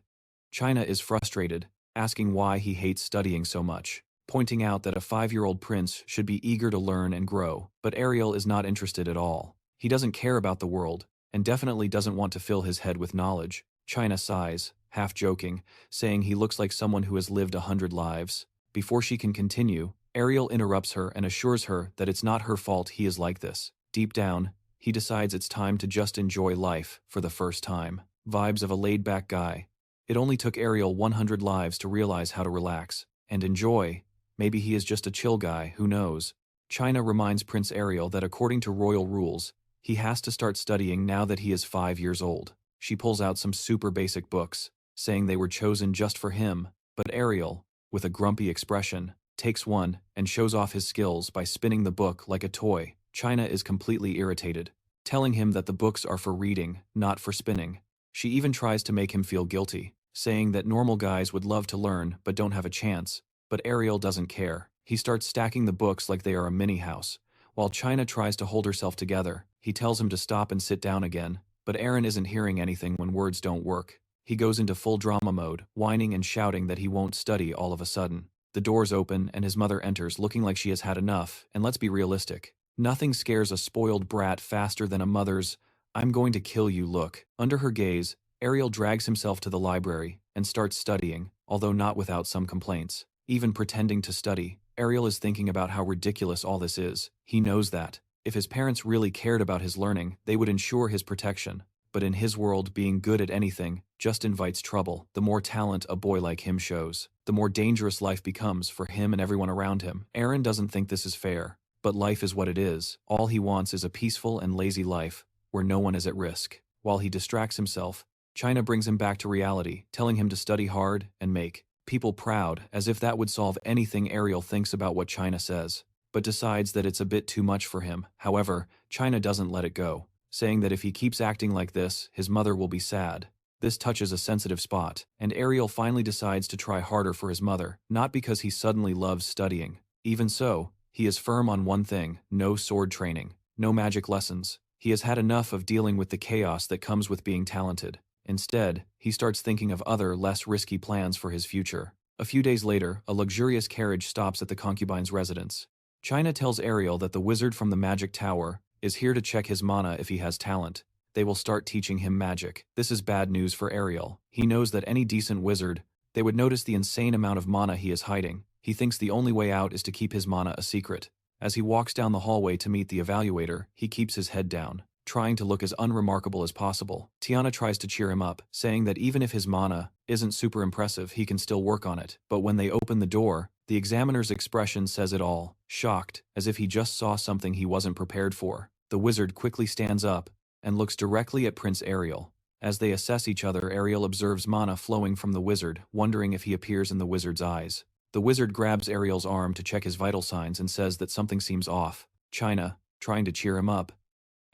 China is frustrated, asking why he hates studying so much, pointing out that a 5-year-old prince should be eager to learn and grow, but Ariel is not interested at all. He doesn't care about the world, and definitely doesn't want to fill his head with knowledge. China sighs, half joking, saying he looks like someone who has lived 100 lives. Before she can continue, Ariel interrupts her and assures her that it's not her fault he is like this. Deep down, he decides it's time to just enjoy life for the first time. Vibes of a laid-back guy. It only took Ariel 100 lives to realize how to relax and enjoy. Maybe he is just a chill guy, who knows. China reminds Prince Ariel that according to royal rules, he has to start studying now that he is 5 years old. She pulls out some super basic books, saying they were chosen just for him, but Ariel, with a grumpy expression, takes one and shows off his skills by spinning the book like a toy. China is completely irritated, telling him that the books are for reading, not for spinning. She even tries to make him feel guilty, saying that normal guys would love to learn but don't have a chance. But Ariel doesn't care. He starts stacking the books like they are a mini-house. While China tries to hold herself together, he tells him to stop and sit down again, but Aaron isn't hearing anything when words don't work. He goes into full drama mode, whining and shouting that he won't study all of a sudden. The doors open and his mother enters looking like she has had enough, and let's be realistic. Nothing scares a spoiled brat faster than a mother's, "I'm going to kill you" look. Under her gaze, Ariel drags himself to the library and starts studying, although not without some complaints. Even pretending to study, Ariel is thinking about how ridiculous all this is. He knows that, if his parents really cared about his learning, they would ensure his protection. But in his world, being good at anything just invites trouble. The more talent a boy like him shows, the more dangerous life becomes for him and everyone around him. Aaron doesn't think this is fair, but life is what it is. All he wants is a peaceful and lazy life, where no one is at risk. While he distracts himself, China brings him back to reality, telling him to study hard and make people proud, as if that would solve anything. Ariel thinks about what China says, but decides that it's a bit too much for him. However, China doesn't let it go, saying that if he keeps acting like this, his mother will be sad. This touches a sensitive spot, and Ariel finally decides to try harder for his mother, not because he suddenly loves studying. Even so, he is firm on one thing: no sword training, no magic lessons. He has had enough of dealing with the chaos that comes with being talented. Instead, he starts thinking of other, less risky plans for his future. A few days later, a luxurious carriage stops at the concubine's residence. China tells Ariel that the wizard from the magic tower is here to check his mana if he has talent. They will start teaching him magic. This is bad news for Ariel. He knows that any decent wizard, they would notice the insane amount of mana he is hiding. He thinks the only way out is to keep his mana a secret. As he walks down the hallway to meet the evaluator, he keeps his head down, trying to look as unremarkable as possible. Tiana tries to cheer him up, saying that even if his mana isn't super impressive, he can still work on it. But when they open the door, the examiner's expression says it all, shocked, as if he just saw something he wasn't prepared for. The wizard quickly stands up and looks directly at Prince Ariel. As they assess each other, Ariel observes mana flowing from the wizard, wondering if he appears in the wizard's eyes. The wizard grabs Ariel's arm to check his vital signs and says that something seems off. China, trying to cheer him up,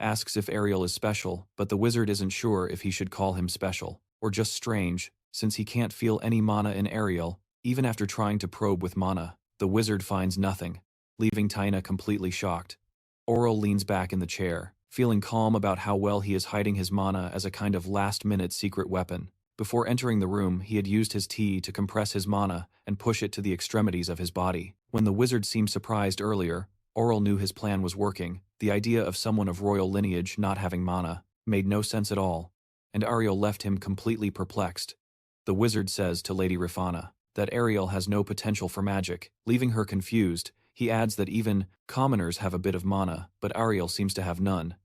asks if Ariel is special, but the wizard isn't sure if he should call him special, or just strange, since he can't feel any mana in Ariel. Even after trying to probe with mana, the wizard finds nothing, leaving China completely shocked. Oral leans back in the chair, feeling calm about how well he is hiding his mana as a kind of last-minute secret weapon. Before entering the room, he had used his tea to compress his mana and push it to the extremities of his body. When the wizard seemed surprised earlier, Oral knew his plan was working. The idea of someone of royal lineage not having mana made no sense at all, and Ariel left him completely perplexed. The wizard says to Lady Rifana that Ariel has no potential for magic, leaving her confused. He adds that even commoners have a bit of mana, but Ariel seems to have none.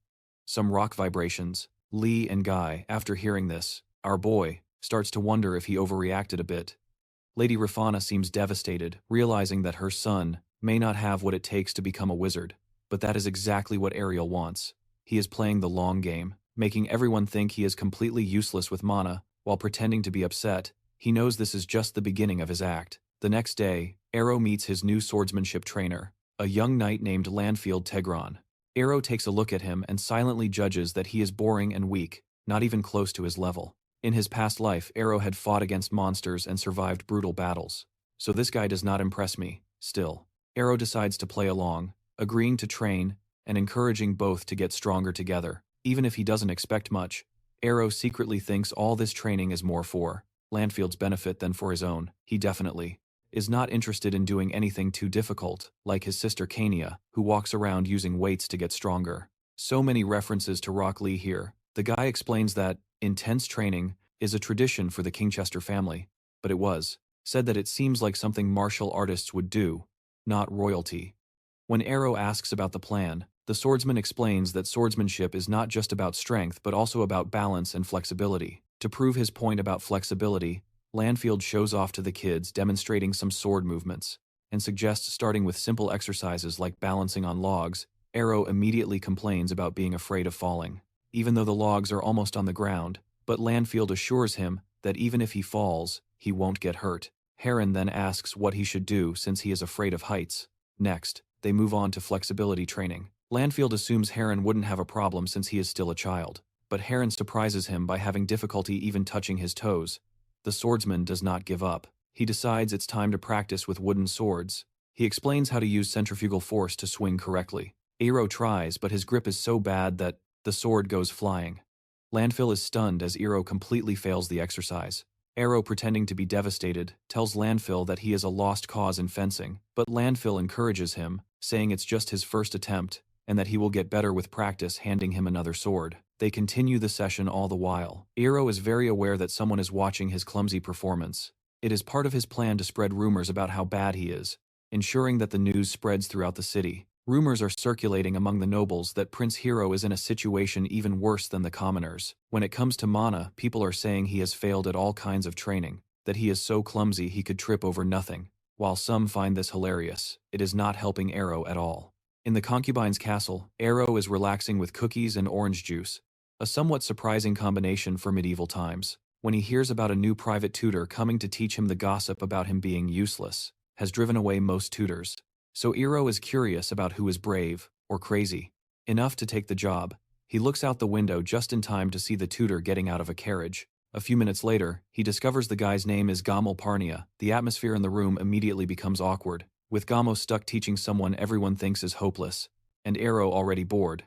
Some rock vibrations. Lee and Guy, after hearing this, our boy, starts to wonder if he overreacted a bit. Lady Rafana seems devastated, realizing that her son may not have what it takes to become a wizard. But that is exactly what Ariel wants. He is playing the long game, making everyone think he is completely useless with mana, while pretending to be upset. He knows this is just the beginning of his act. The next day, Arrow meets his new swordsmanship trainer, a young knight named Landfield Tegron. Arrow takes a look at him and silently judges that he is boring and weak, not even close to his level. In his past life, Arrow had fought against monsters and survived brutal battles. So this guy does not impress me. Still, Arrow decides to play along, agreeing to train and encouraging both to get stronger together. Even if he doesn't expect much, Arrow secretly thinks all this training is more for Landfield's benefit than for his own. He definitely is not interested in doing anything too difficult, like his sister Kania, who walks around using weights to get stronger. So many references to Rock Lee here. The guy explains that intense training is a tradition for the Kingchester family, but it was said that it seems like something martial artists would do, not royalty. When Arrow asks about the plan, the swordsman explains that swordsmanship is not just about strength but also about balance and flexibility. To prove his point about flexibility, Landfield shows off to the kids demonstrating some sword movements, and suggests starting with simple exercises like balancing on logs. Arrow immediately complains about being afraid of falling, even though the logs are almost on the ground, but Landfield assures him that even if he falls, he won't get hurt. Heron then asks what he should do since he is afraid of heights. Next, they move on to flexibility training. Landfield assumes Heron wouldn't have a problem since he is still a child, but Heron surprises him by having difficulty even touching his toes. The swordsman does not give up. He decides it's time to practice with wooden swords. He explains how to use centrifugal force to swing correctly. Arrow tries, but his grip is so bad that the sword goes flying. Landfill is stunned as Arrow completely fails the exercise. Arrow, pretending to be devastated, tells Landfill that he is a lost cause in fencing, but Landfill encourages him, saying it's just his first attempt, and that he will get better with practice, handing him another sword. They continue the session all the while. Arrow is very aware that someone is watching his clumsy performance. It is part of his plan to spread rumors about how bad he is, ensuring that the news spreads throughout the city. Rumors are circulating among the nobles that Prince Hero is in a situation even worse than the commoners. When it comes to mana, people are saying he has failed at all kinds of training, that he is so clumsy he could trip over nothing. While some find this hilarious, it is not helping Arrow at all. In the concubine's castle, Arrow is relaxing with cookies and orange juice, a somewhat surprising combination for medieval times, when he hears about a new private tutor coming to teach him. The gossip about him being useless has driven away most tutors. So Arrow is curious about who is brave, or crazy, enough to take the job. He looks out the window just in time to see the tutor getting out of a carriage. A few minutes later, he discovers the guy's name is Gamal Parnia. The atmosphere in the room immediately becomes awkward. With Gamo stuck teaching someone everyone thinks is hopeless, and Arrow already bored.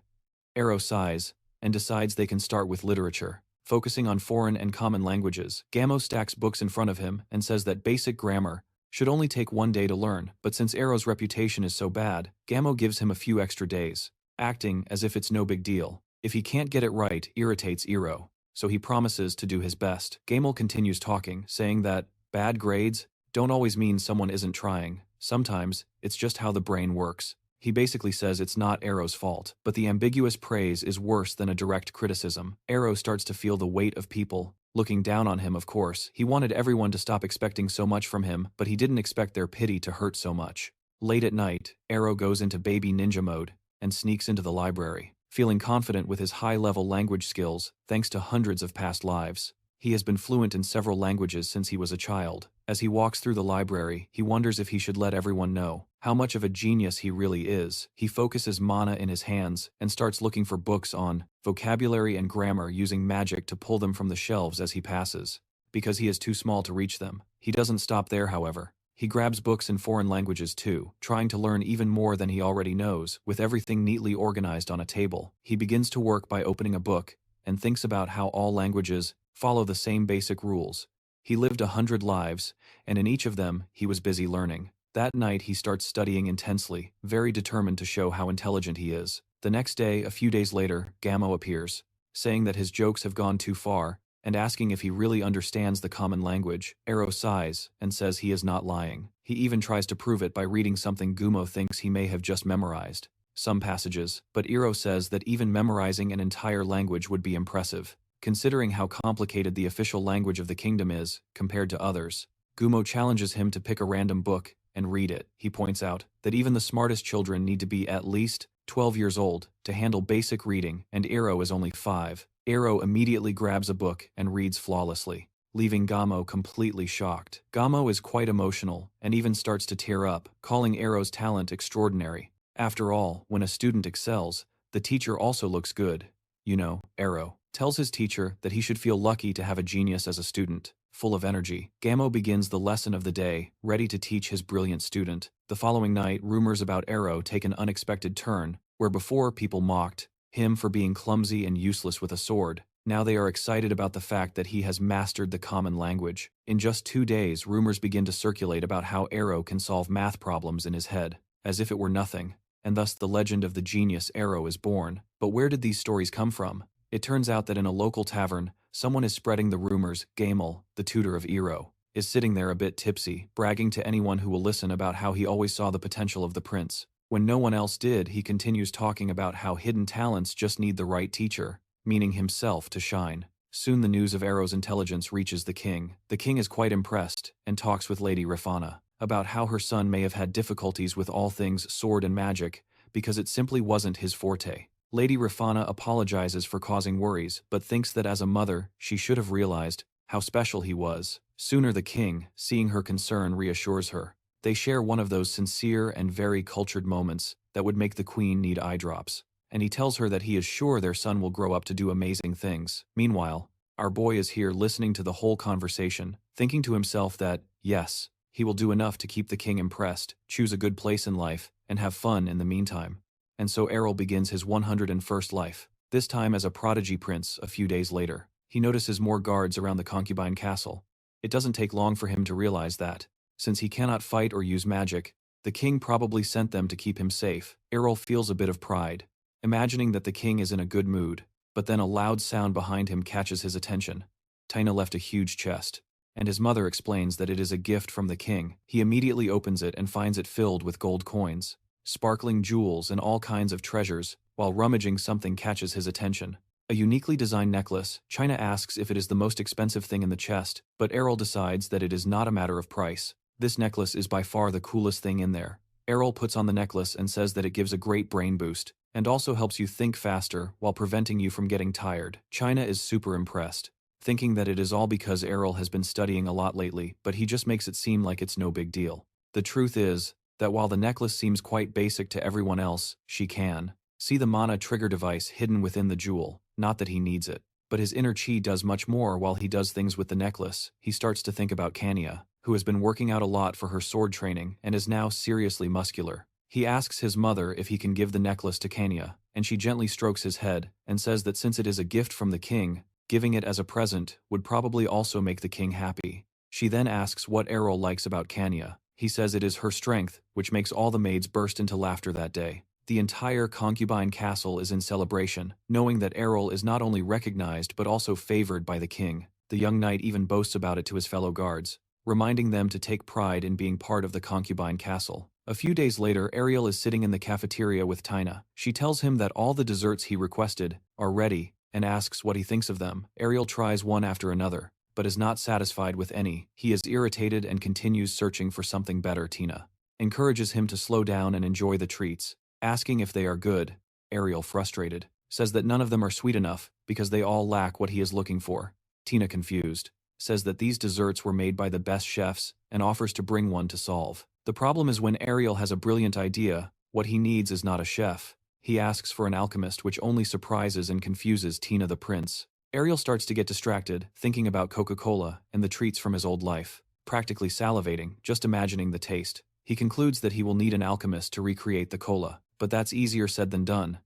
Arrow sighs, and decides they can start with literature, focusing on foreign and common languages. Gamo stacks books in front of him and says that basic grammar should only take 1 day to learn, but since Arrow's reputation is so bad, Gamo gives him a few extra days, acting as if it's no big deal. If he can't get it right, irritates Arrow, so he promises to do his best. Gamal continues talking, saying that bad grades don't always mean someone isn't trying. Sometimes, it's just how the brain works. He basically says it's not Arrow's fault, but the ambiguous praise is worse than a direct criticism. Arrow starts to feel the weight of people looking down on him. Of course, he wanted everyone to stop expecting so much from him, but he didn't expect their pity to hurt so much. Late at night, Arrow goes into baby ninja mode and sneaks into the library, feeling confident with his high-level language skills thanks to hundreds of past lives. He has been fluent in several languages since he was a child. As he walks through the library, he wonders if he should let everyone know how much of a genius he really is. He focuses mana in his hands and starts looking for books on vocabulary and grammar, using magic to pull them from the shelves as he passes. Because he is too small to reach them, he doesn't stop there, however. He grabs books in foreign languages too, trying to learn even more than he already knows. With everything neatly organized on a table, he begins to work by opening a book and thinks about how all languages follow the same basic rules. He lived 100 lives, and in each of them, he was busy learning. That night he starts studying intensely, very determined to show how intelligent he is. The next day, a few days later, Gamo appears, saying that his jokes have gone too far, and asking if he really understands the common language. Arrow sighs, and says he is not lying. He even tries to prove it by reading something Gumo thinks he may have just memorized. Some passages, but Arrow says that even memorizing an entire language would be impressive, considering how complicated the official language of the kingdom is, compared to others. Gumo challenges him to pick a random book and read it. He points out that even the smartest children need to be at least 12 years old to handle basic reading, and Ero is only 5. Ero immediately grabs a book and reads flawlessly, leaving Gamo completely shocked. Gamo is quite emotional and even starts to tear up, calling Ero's talent extraordinary. After all, when a student excels, the teacher also looks good. You know, Ero tells his teacher that he should feel lucky to have a genius as a student. Full of energy, Gamo begins the lesson of the day, ready to teach his brilliant student. The following night, rumors about Ero take an unexpected turn, where before people mocked him for being clumsy and useless with a sword. Now they are excited about the fact that he has mastered the common language. In just 2 days, rumors begin to circulate about how Ero can solve math problems in his head, as if it were nothing, and thus the legend of the genius Ero is born. But where did these stories come from? It turns out that in a local tavern, someone is spreading the rumors. Gamel, the tutor of Ero, is sitting there a bit tipsy, bragging to anyone who will listen about how he always saw the potential of the prince. When no one else did, he continues talking about how hidden talents just need the right teacher, meaning himself, to shine. Soon the news of Ero's intelligence reaches the king. The king is quite impressed, and talks with Lady Rafana about how her son may have had difficulties with all things sword and magic, because it simply wasn't his forte. Lady Rafana apologizes for causing worries, but thinks that as a mother, she should have realized how special he was. Sooner the king, seeing her concern, reassures her. They share one of those sincere and very cultured moments that would make the queen need eye drops, and he tells her that he is sure their son will grow up to do amazing things. Meanwhile, our boy is here listening to the whole conversation, thinking to himself that, yes, he will do enough to keep the king impressed, choose a good place in life, and have fun in the meantime. And so Errol begins his 101st life, this time as a prodigy prince. A few days later, he notices more guards around the concubine castle. It doesn't take long for him to realize that, since he cannot fight or use magic, the king probably sent them to keep him safe. Errol feels a bit of pride, imagining that the king is in a good mood, but then a loud sound behind him catches his attention. Tina left a huge chest, and his mother explains that it is a gift from the king. He immediately opens it and finds it filled with gold coins, sparkling jewels, and all kinds of treasures. While rummaging, something catches his attention. A uniquely designed necklace. China asks if it is the most expensive thing in the chest, but Errol decides that it is not a matter of price. This necklace is by far the coolest thing in there. Errol puts on the necklace and says that it gives a great brain boost, and also helps you think faster while preventing you from getting tired. China is super impressed, thinking that it is all because Errol has been studying a lot lately, but he just makes it seem like it's no big deal. The truth is that while the necklace seems quite basic to everyone else, she can see the mana trigger device hidden within the jewel. Not that he needs it, but his inner chi does much more while he does things with the necklace. He starts to think about Kanya, who has been working out a lot for her sword training and is now seriously muscular. He asks his mother if he can give the necklace to Kanya, and she gently strokes his head and says that since it is a gift from the king, giving it as a present would probably also make the king happy. She then asks what Errol likes about Kanya. He says it is her strength, which makes all the maids burst into laughter that day. The entire concubine castle is in celebration, knowing that Errol is not only recognized but also favored by the king. The young knight even boasts about it to his fellow guards, reminding them to take pride in being part of the concubine castle. A few days later, Ariel is sitting in the cafeteria with Tina. She tells him that all the desserts he requested are ready and asks what he thinks of them. Ariel tries one after another, but is not satisfied with any. He is irritated and continues searching for something better. Tina encourages him to slow down and enjoy the treats, asking if they are good. Ariel, frustrated, says that none of them are sweet enough because they all lack what he is looking for. Tina, confused, says that these desserts were made by the best chefs and offers to bring one to solve. The problem is when Ariel has a brilliant idea, what he needs is not a chef. He asks for an alchemist, which only surprises and confuses Tina the prince. Ariel starts to get distracted, thinking about Coca-Cola and the treats from his old life, practically salivating, just imagining the taste. He concludes that he will need an alchemist to recreate the cola, but that's easier said than done.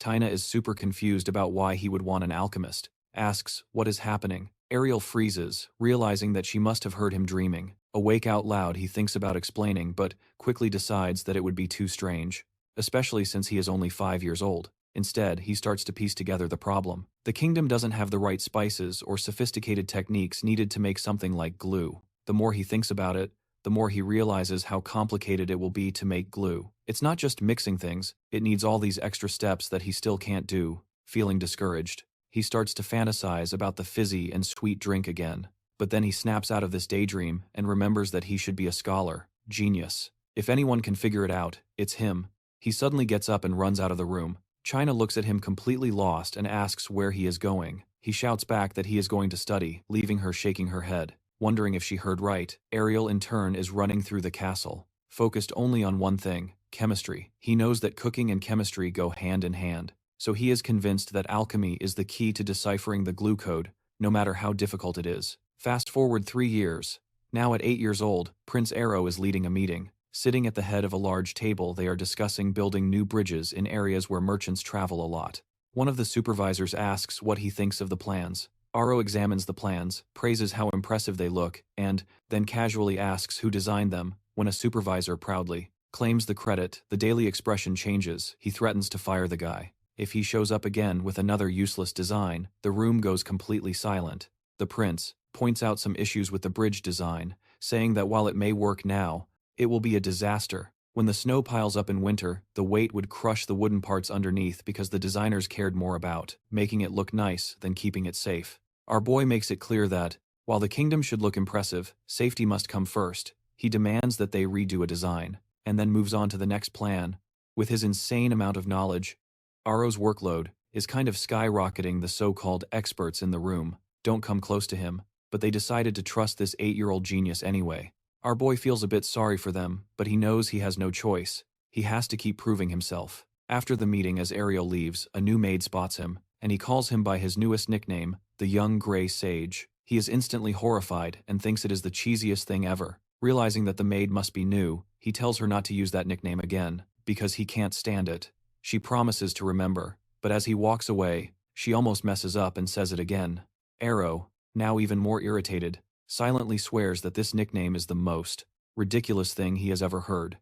Tina is super confused about why he would want an alchemist, asks what is happening. Ariel freezes, realizing that she must have heard him dreaming. Awake out loud, he thinks about explaining, but quickly decides that it would be too strange, especially since he is only 5 years old. Instead, he starts to piece together the problem. The kingdom doesn't have the right spices or sophisticated techniques needed to make something like glue. The more he thinks about it, the more he realizes how complicated it will be to make glue. It's not just mixing things, it needs all these extra steps that he still can't do. Feeling discouraged, he starts to fantasize about the fizzy and sweet drink again. But then he snaps out of this daydream and remembers that he should be a scholar. Genius. If anyone can figure it out, it's him. He suddenly gets up and runs out of the room. China looks at him completely lost and asks where he is going. He shouts back that he is going to study, leaving her shaking her head, wondering if she heard right. Ariel in turn is running through the castle, focused only on one thing, chemistry. He knows that cooking and chemistry go hand in hand, so he is convinced that alchemy is the key to deciphering the glue code, no matter how difficult it is. Fast forward 3 years. Now at 8 years old, Prince Arrow is leading a meeting. Sitting at the head of a large table, they are discussing building new bridges in areas where merchants travel a lot. One of the supervisors asks what he thinks of the plans. Arrow examines the plans, praises how impressive they look, and then casually asks who designed them, when a supervisor proudly claims the credit. The daily expression changes. He threatens to fire the guy. If he shows up again with another useless design, the room goes completely silent. The prince points out some issues with the bridge design, saying that while it may work now, it will be a disaster. When the snow piles up in winter, the weight would crush the wooden parts underneath because the designers cared more about making it look nice than keeping it safe. Our boy makes it clear that, while the kingdom should look impressive, safety must come first. He demands that they redo a design, and then moves on to the next plan. With his insane amount of knowledge, Arrow's workload is kind of skyrocketing. The so-called experts in the room don't come close to him, but they decided to trust this 8-year-old genius anyway. Our boy feels a bit sorry for them, but he knows he has no choice. He has to keep proving himself. After the meeting, as Ariel leaves, a new maid spots him, and he calls him by his newest nickname, the Young Gray Sage. He is instantly horrified and thinks it is the cheesiest thing ever. Realizing that the maid must be new, he tells her not to use that nickname again, because he can't stand it. She promises to remember, but as he walks away, she almost messes up and says it again. Arrow, now even more irritated, silently swears that this nickname is the most ridiculous thing he has ever heard.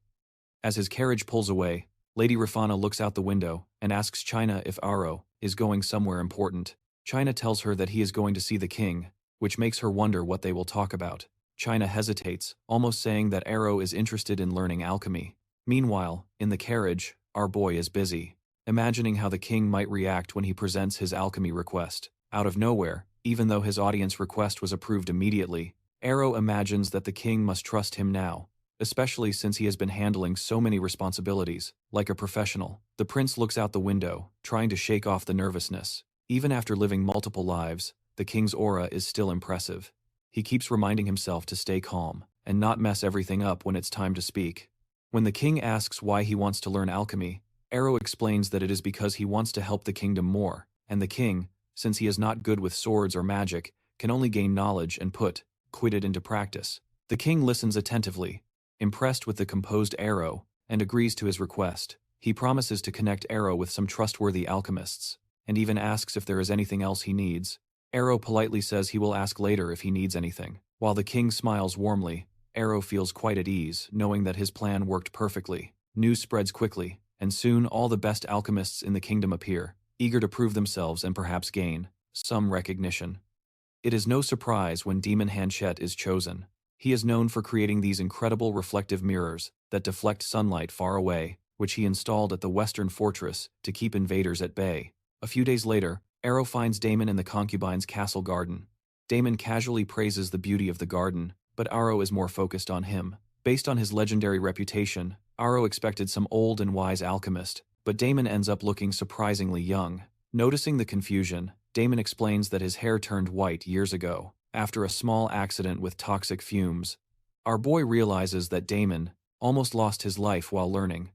As his carriage pulls away, Lady Rafana looks out the window and asks China if Arrow is going somewhere important. China tells her that he is going to see the king, which makes her wonder what they will talk about. China hesitates, almost saying that Arrow is interested in learning alchemy. Meanwhile, in the carriage, our boy is busy, imagining how the king might react when he presents his alchemy request. Out of nowhere, even though his audience request was approved immediately, Arrow imagines that the king must trust him now, especially since he has been handling so many responsibilities, like a professional. The prince looks out the window, trying to shake off the nervousness. Even after living multiple lives, the king's aura is still impressive. He keeps reminding himself to stay calm and not mess everything up when it's time to speak. When the king asks why he wants to learn alchemy, Arrow explains that it is because he wants to help the kingdom more, and the king, since he is not good with swords or magic, can only gain knowledge and put it into practice. The king listens attentively, impressed with the composed Arrow, and agrees to his request. He promises to connect Arrow with some trustworthy alchemists, and even asks if there is anything else he needs. Arrow politely says he will ask later if he needs anything. While the king smiles warmly, Arrow feels quite at ease, knowing that his plan worked perfectly. News spreads quickly, and soon all the best alchemists in the kingdom appear, eager to prove themselves and perhaps gain some recognition. It is no surprise when Demon Hanchet is chosen. He is known for creating these incredible reflective mirrors that deflect sunlight far away, which he installed at the Western Fortress to keep invaders at bay. A few days later, Arrow finds Damon in the concubine's castle garden. Damon casually praises the beauty of the garden, but Arrow is more focused on him. Based on his legendary reputation, Arrow expected some old and wise alchemist, but Damon ends up looking surprisingly young. Noticing the confusion, Damon explains that his hair turned white years ago, after a small accident with toxic fumes. Our boy realizes that Damon almost lost his life while learning.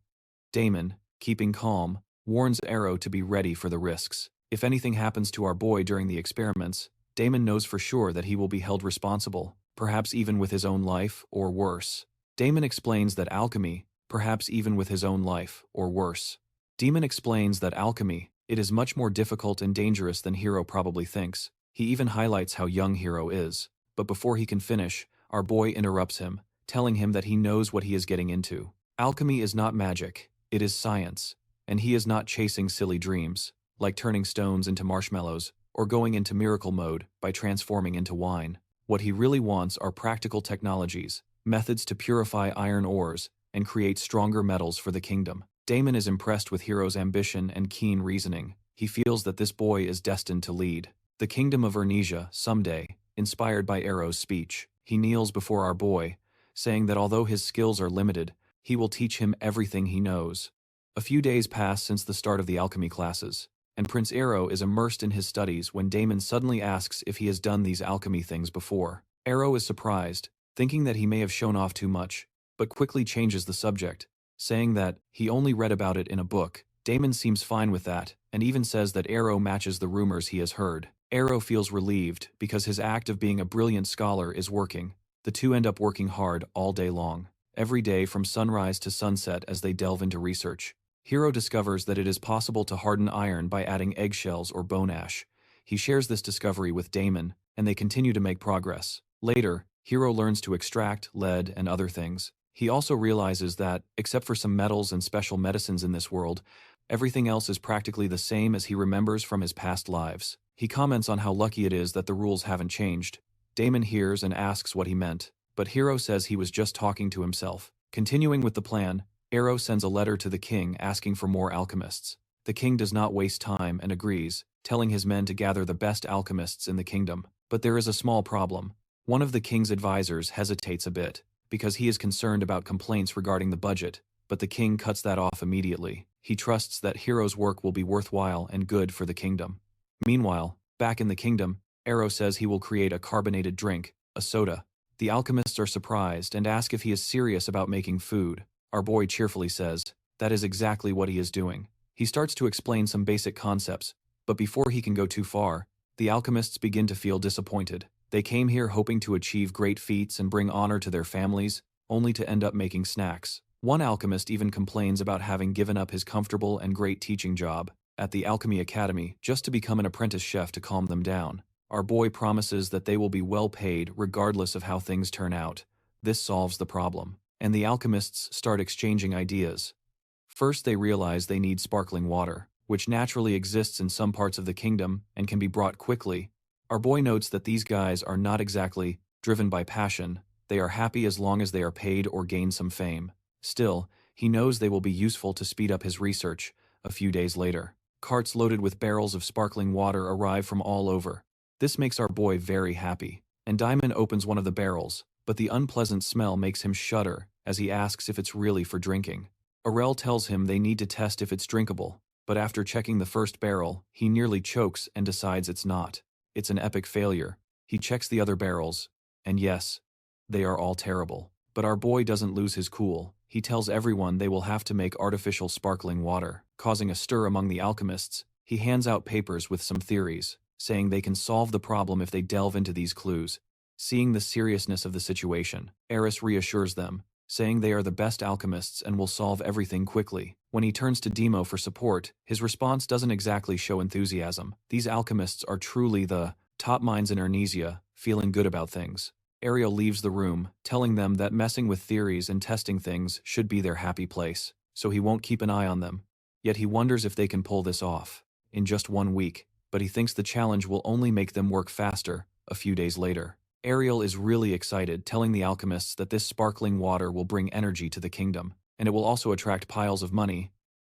Damon, keeping calm, warns Arrow to be ready for the risks. If anything happens to our boy during the experiments, Damon knows for sure that he will be held responsible, perhaps even with his own life, or worse. Damon explains that alchemy, perhaps even with his own life, or worse. Demon explains that alchemy, it is much more difficult and dangerous than Hero probably thinks. He even highlights how young Hero is. But before he can finish, our boy interrupts him, telling him that he knows what he is getting into. Alchemy is not magic, it is science, and he is not chasing silly dreams, like turning stones into marshmallows, or going into miracle mode by transforming into wine. What he really wants are practical technologies, methods to purify iron ores, and create stronger metals for the kingdom. Damon is impressed with Hero's ambition and keen reasoning. He feels that this boy is destined to lead the kingdom of Ernesia someday. inspired by Arrow's speech. He kneels before our boy, saying that although his skills are limited, he will teach him everything he knows. A few days pass since the start of the alchemy classes, and Prince Arrow is immersed in his studies when Damon suddenly asks if he has done these alchemy things before. Arrow is surprised, thinking that he may have shown off too much, but quickly changes the subject, saying that he only read about it in a book. Damon seems fine with that, and even says that Arrow matches the rumors he has heard. Arrow feels relieved because his act of being a brilliant scholar is working. The two end up working hard all day long, every day from sunrise to sunset as they delve into research. Hero discovers that it is possible to harden iron by adding eggshells or bone ash. He shares this discovery with Damon, and they continue to make progress. Later, Hero learns to extract lead and other things. He also realizes that, except for some metals and special medicines in this world, everything else is practically the same as he remembers from his past lives. He comments on how lucky it is that the rules haven't changed. Damon hears and asks what he meant, but Hero says he was just talking to himself. Continuing with the plan, Arrow sends a letter to the king asking for more alchemists. The king does not waste time and agrees, telling his men to gather the best alchemists in the kingdom. But there is a small problem. One of the king's advisors hesitates a bit, because he is concerned about complaints regarding the budget, but the king cuts that off immediately. He trusts that Hero's work will be worthwhile and good for the kingdom. Meanwhile, back in the kingdom, Arrow says he will create a carbonated drink, a soda. The alchemists are surprised and ask if he is serious about making food. Our boy cheerfully says that is exactly what he is doing. He starts to explain some basic concepts, but before he can go too far, the alchemists begin to feel disappointed. They came here hoping to achieve great feats and bring honor to their families, only to end up making snacks. One alchemist even complains about having given up his comfortable and great teaching job at the Alchemy Academy just to become an apprentice chef to calm them down. Our boy promises that they will be well paid regardless of how things turn out. This solves the problem, and the alchemists start exchanging ideas. First, they realize they need sparkling water, which naturally exists in some parts of the kingdom and can be brought quickly. Our boy notes that these guys are not exactly driven by passion. They are happy as long as they are paid or gain some fame. Still, he knows they will be useful to speed up his research. A few days later, carts loaded with barrels of sparkling water arrive from all over. This makes our boy very happy, and Diamond opens one of the barrels, but the unpleasant smell makes him shudder as he asks if it's really for drinking. Arel tells him they need to test if it's drinkable, but after checking the first barrel, he nearly chokes and decides it's not. It's an epic failure. He checks the other barrels, and yes, they are all terrible. But our boy doesn't lose his cool. He tells everyone they will have to make artificial sparkling water, causing a stir among the alchemists. He hands out papers with some theories, saying they can solve the problem if they delve into these clues. Seeing the seriousness of the situation, Eris reassures them, saying they are the best alchemists and will solve everything quickly. When he turns to Demo for support, his response doesn't exactly show enthusiasm. These alchemists are truly the top minds in Arnesia, feeling good about things. Ariel leaves the room, telling them that messing with theories and testing things should be their happy place, so he won't keep an eye on them. Yet he wonders if they can pull this off in just 1 week, but he thinks the challenge will only make them work faster. A few days later, Ariel is really excited, telling the alchemists that this sparkling water will bring energy to the kingdom, and it will also attract piles of money.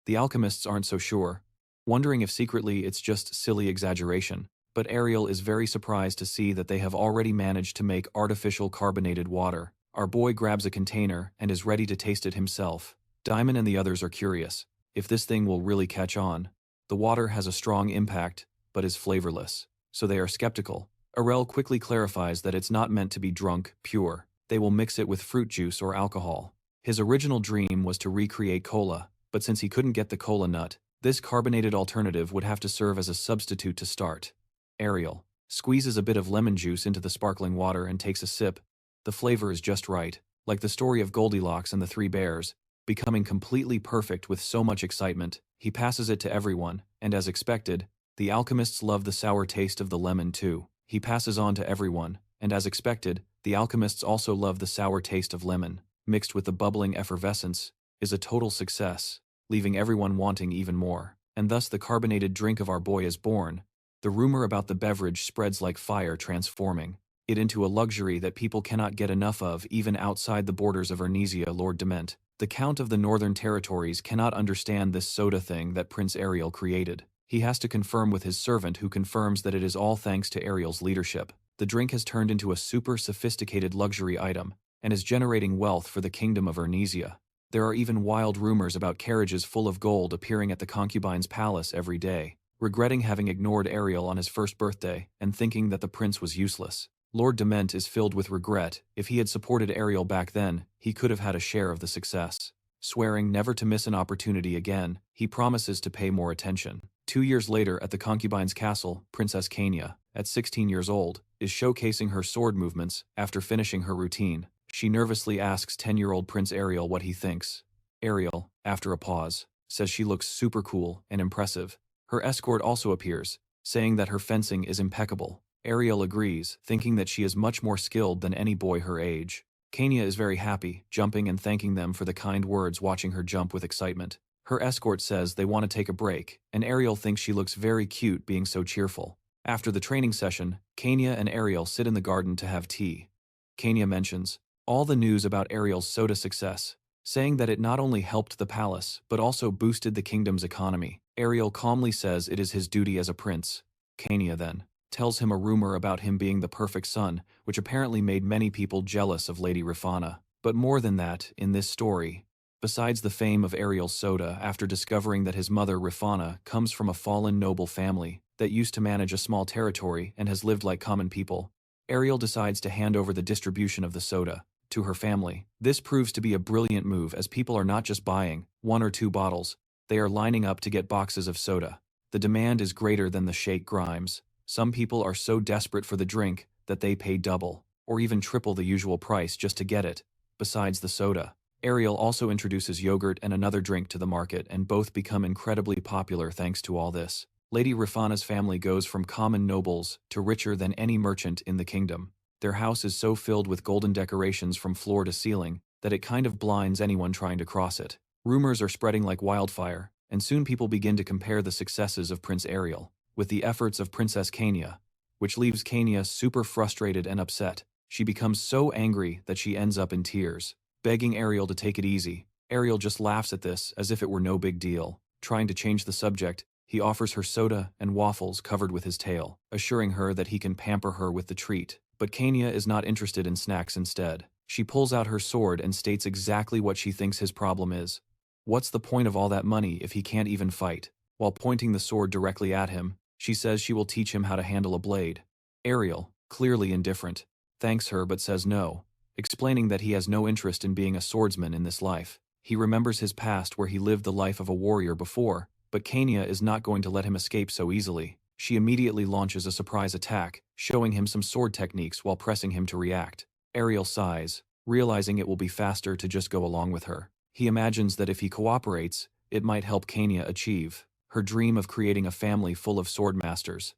The alchemists aren't so sure, wondering if secretly it's just silly exaggeration. But Ariel is very surprised to see that they have already managed to make artificial carbonated water. Our boy grabs a container and is ready to taste it himself. Diamond and the others are curious if this thing will really catch on. The water has a strong impact, but is flavorless, so they are skeptical. Arel quickly clarifies that it's not meant to be drunk pure. They will mix it with fruit juice or alcohol. His original dream was to recreate cola, but since he couldn't get the cola nut, this carbonated alternative would have to serve as a substitute to start. Ariel squeezes a bit of lemon juice into the sparkling water and takes a sip. The flavor is just right, like the story of Goldilocks and the Three Bears, becoming completely perfect with so much excitement. He passes it to everyone, and as expected, the alchemists love the sour taste of the lemon too. He passes on to everyone, and as expected, the alchemists also love the sour taste of lemon, mixed with the bubbling effervescence, is a total success, leaving everyone wanting even more. And thus the carbonated drink of our boy is born. The rumor about the beverage spreads like fire, transforming it into a luxury that people cannot get enough of even outside the borders of Arnesia. Lord Dement, the Count of the Northern Territories, cannot understand this soda thing that Prince Ariel created. He has to confirm with his servant, who confirms that it is all thanks to Ariel's leadership. The drink has turned into a super sophisticated luxury item and is generating wealth for the kingdom of Arnesia. There are even wild rumors about carriages full of gold appearing at the concubine's palace every day. Regretting having ignored Ariel on his first birthday and thinking that the prince was useless, Lord Dement is filled with regret. If he had supported Ariel back then, he could have had a share of the success. Swearing never to miss an opportunity again, he promises to pay more attention. 2 years later at the concubine's castle, Princess Kania, at 16 years old, is showcasing her sword movements after finishing her routine. She nervously asks 10-year-old Prince Ariel what he thinks. Ariel, after a pause, says she looks super cool and impressive. Her escort also appears, saying that her fencing is impeccable. Ariel agrees, thinking that she is much more skilled than any boy her age. Kania is very happy, jumping and thanking them for the kind words, watching her jump with excitement. Her escort says they want to take a break, and Ariel thinks she looks very cute being so cheerful. After the training session, Kania and Ariel sit in the garden to have tea. Kania mentions all the news about Ariel's soda success, saying that it not only helped the palace, but also boosted the kingdom's economy. Ariel calmly says it is his duty as a prince. Kania then tells him a rumor about him being the perfect son, which apparently made many people jealous of Lady Rifana. But more than that, in this story, besides the fame of Ariel's soda after discovering that his mother, Rifana, comes from a fallen noble family that used to manage a small territory and has lived like common people, Ariel decides to hand over the distribution of the soda to her family. This proves to be a brilliant move, as people are not just buying 1 or 2 bottles, they are lining up to get boxes of soda. The demand is greater than the shake Grimes. Some people are so desperate for the drink that they pay double, or even triple the usual price just to get it. Besides the soda, Ariel also introduces yogurt and another drink to the market, and both become incredibly popular thanks to all this. Lady Rifana's family goes from common nobles to richer than any merchant in the kingdom. Their house is so filled with golden decorations from floor to ceiling that it kind of blinds anyone trying to cross it. Rumors are spreading like wildfire, and soon people begin to compare the successes of Prince Ariel with the efforts of Princess Kania, which leaves Kania super frustrated and upset. She becomes so angry that she ends up in tears, begging Ariel to take it easy. Ariel just laughs at this as if it were no big deal. Trying to change the subject, he offers her soda and waffles covered with his tail, assuring her that he can pamper her with the treat. But Kania is not interested in snacks. Instead, she pulls out her sword and states exactly what she thinks his problem is. What's the point of all that money if he can't even fight? While pointing the sword directly at him, she says she will teach him how to handle a blade. Ariel, clearly indifferent, thanks her but says no, explaining that he has no interest in being a swordsman in this life. He remembers his past where he lived the life of a warrior before, but Kania is not going to let him escape so easily. She immediately launches a surprise attack, showing him some sword techniques while pressing him to react. Ariel sighs, realizing it will be faster to just go along with her. He imagines that if he cooperates, it might help Kania achieve her dream of creating a family full of sword masters.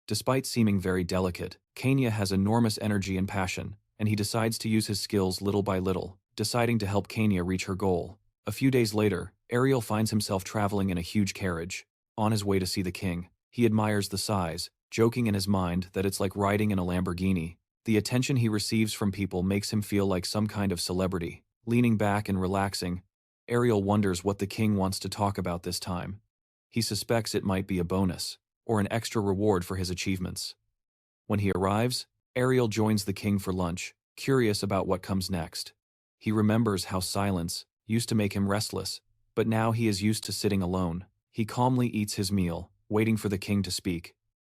Despite seeming very delicate, Kania has enormous energy and passion, and he decides to use his skills little by little, deciding to help Kania reach her goal. A few days later, Ariel finds himself traveling in a huge carriage. On his way to see the king, he admires the size, joking in his mind that it's like riding in a Lamborghini. The attention he receives from people makes him feel like some kind of celebrity. Leaning back and relaxing, Ariel wonders what the king wants to talk about this time. He suspects it might be a bonus, or an extra reward for his achievements. When he arrives, Ariel joins the king for lunch, curious about what comes next. He remembers how silence used to make him restless, but now he is used to sitting alone. He calmly eats his meal, waiting for the king to speak.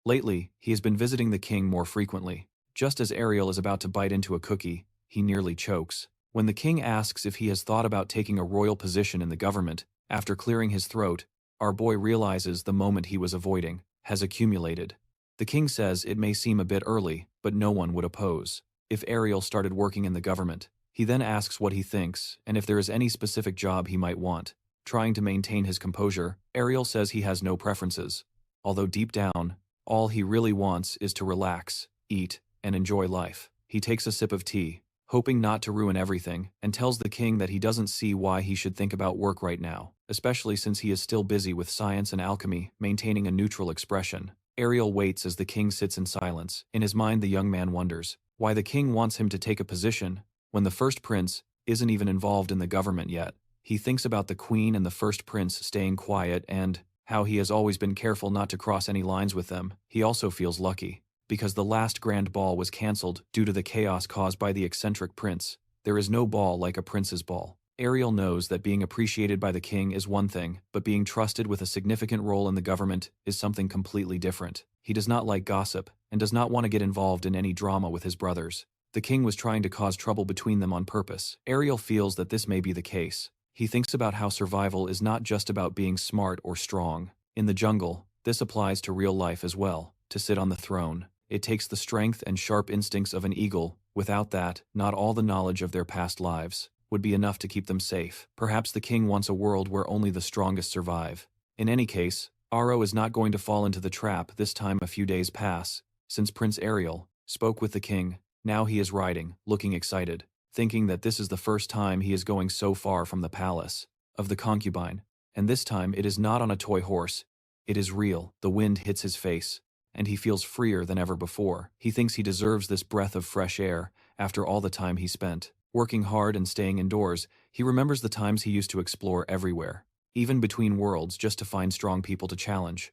Lately, he has been visiting the king more frequently. Just as Ariel is about to bite into a cookie, he nearly chokes. When the king asks if he has thought about taking a royal position in the government, after clearing his throat, our boy realizes the moment he was avoiding has accumulated. The king says it may seem a bit early, but no one would oppose if Ariel started working in the government. He then asks what he thinks and if there is any specific job he might want. Trying to maintain his composure, Ariel says he has no preferences, although deep down, all he really wants is to relax, eat, and enjoy life. He takes a sip of tea, hoping not to ruin everything, and tells the king that he doesn't see why he should think about work right now, especially since he is still busy with science and alchemy, maintaining a neutral expression. Ariel waits as the king sits in silence. In his mind, the young man wonders why the king wants him to take a position when the first prince isn't even involved in the government yet. He thinks about the queen and the first prince staying quiet and how he has always been careful not to cross any lines with them. He also feels lucky, because the last grand ball was cancelled due to the chaos caused by the eccentric prince. There is no ball like a prince's ball. Ariel knows that being appreciated by the king is one thing, but being trusted with a significant role in the government is something completely different. He does not like gossip, and does not want to get involved in any drama with his brothers. The king was trying to cause trouble between them on purpose. Ariel feels that this may be the case. He thinks about how survival is not just about being smart or strong. In the jungle, this applies to real life as well. To sit on the throne, it takes the strength and sharp instincts of an eagle. Without that, not all the knowledge of their past lives would be enough to keep them safe. Perhaps the king wants a world where only the strongest survive. In any case, Aro is not going to fall into the trap this time. A few days pass since Prince Ariel spoke with the king. Now he is riding, looking excited, thinking that this is the first time he is going so far from the palace of the concubine. And this time it is not on a toy horse. It is real. The wind hits his face, and he feels freer than ever before. He thinks he deserves this breath of fresh air after all the time he spent working hard and staying indoors. He remembers the times he used to explore everywhere, even between worlds, just to find strong people to challenge.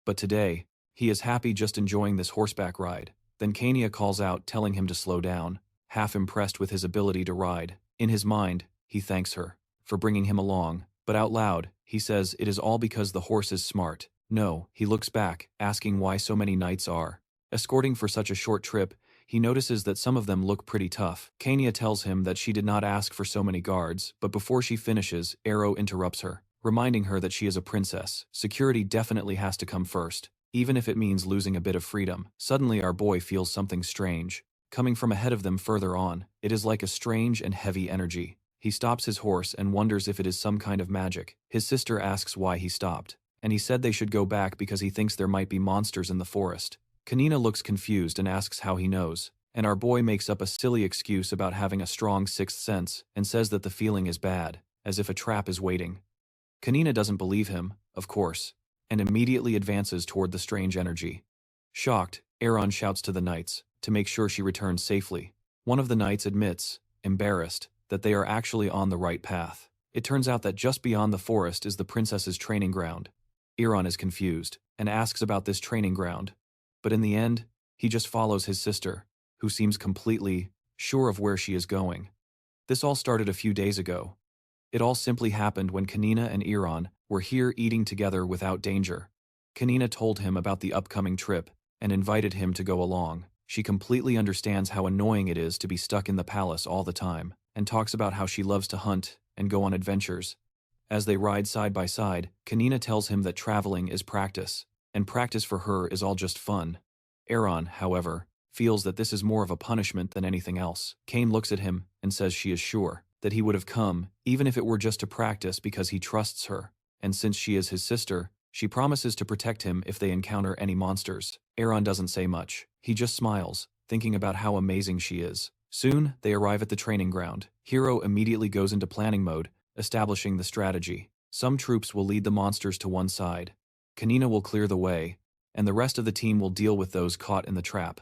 But today, he is happy just enjoying this horseback ride. Then Kania calls out, telling him to slow down, half impressed with his ability to ride. In his mind, he thanks her for bringing him along, but out loud, he says it is all because the horse is smart. No, he looks back, asking why so many knights are escorting for such a short trip. He notices that some of them look pretty tough. Kania tells him that she did not ask for so many guards, but before she finishes, Arrow interrupts her, reminding her that she is a princess. Security definitely has to come first, even if it means losing a bit of freedom. Suddenly our boy feels something strange coming from ahead of them further on. It is like a strange and heavy energy. He stops his horse and wonders if it is some kind of magic. His sister asks why he stopped, and he said they should go back because he thinks there might be monsters in the forest. Kanina looks confused and asks how he knows, and our boy makes up a silly excuse about having a strong sixth sense and says that the feeling is bad, as if a trap is waiting. Kanina doesn't believe him, of course, and immediately advances toward the strange energy. Shocked, Aaron shouts to the knights to make sure she returns safely. One of the knights admits, embarrassed, that they are actually on the right path. It turns out that just beyond the forest is the princess's training ground. Aaron is confused and asks about this training ground, but in the end, he just follows his sister, who seems completely sure of where she is going. This all started a few days ago. It all simply happened when Kanina and Aaron were here eating together without danger. Kanina told him about the upcoming trip and invited him to go along. She completely understands how annoying it is to be stuck in the palace all the time, and talks about how she loves to hunt and go on adventures. As they ride side by side, Kanina tells him that traveling is practice, and practice for her is all just fun. Aaron, however, feels that this is more of a punishment than anything else. Kane looks at him and says she is sure that he would have come, even if it were just to practice, because he trusts her, and since she is his sister, she promises to protect him if they encounter any monsters. Aaron doesn't say much. He just smiles, thinking about how amazing she is. Soon, they arrive at the training ground. Hiro immediately goes into planning mode, establishing the strategy. Some troops will lead the monsters to one side. Kanina will clear the way, and the rest of the team will deal with those caught in the trap.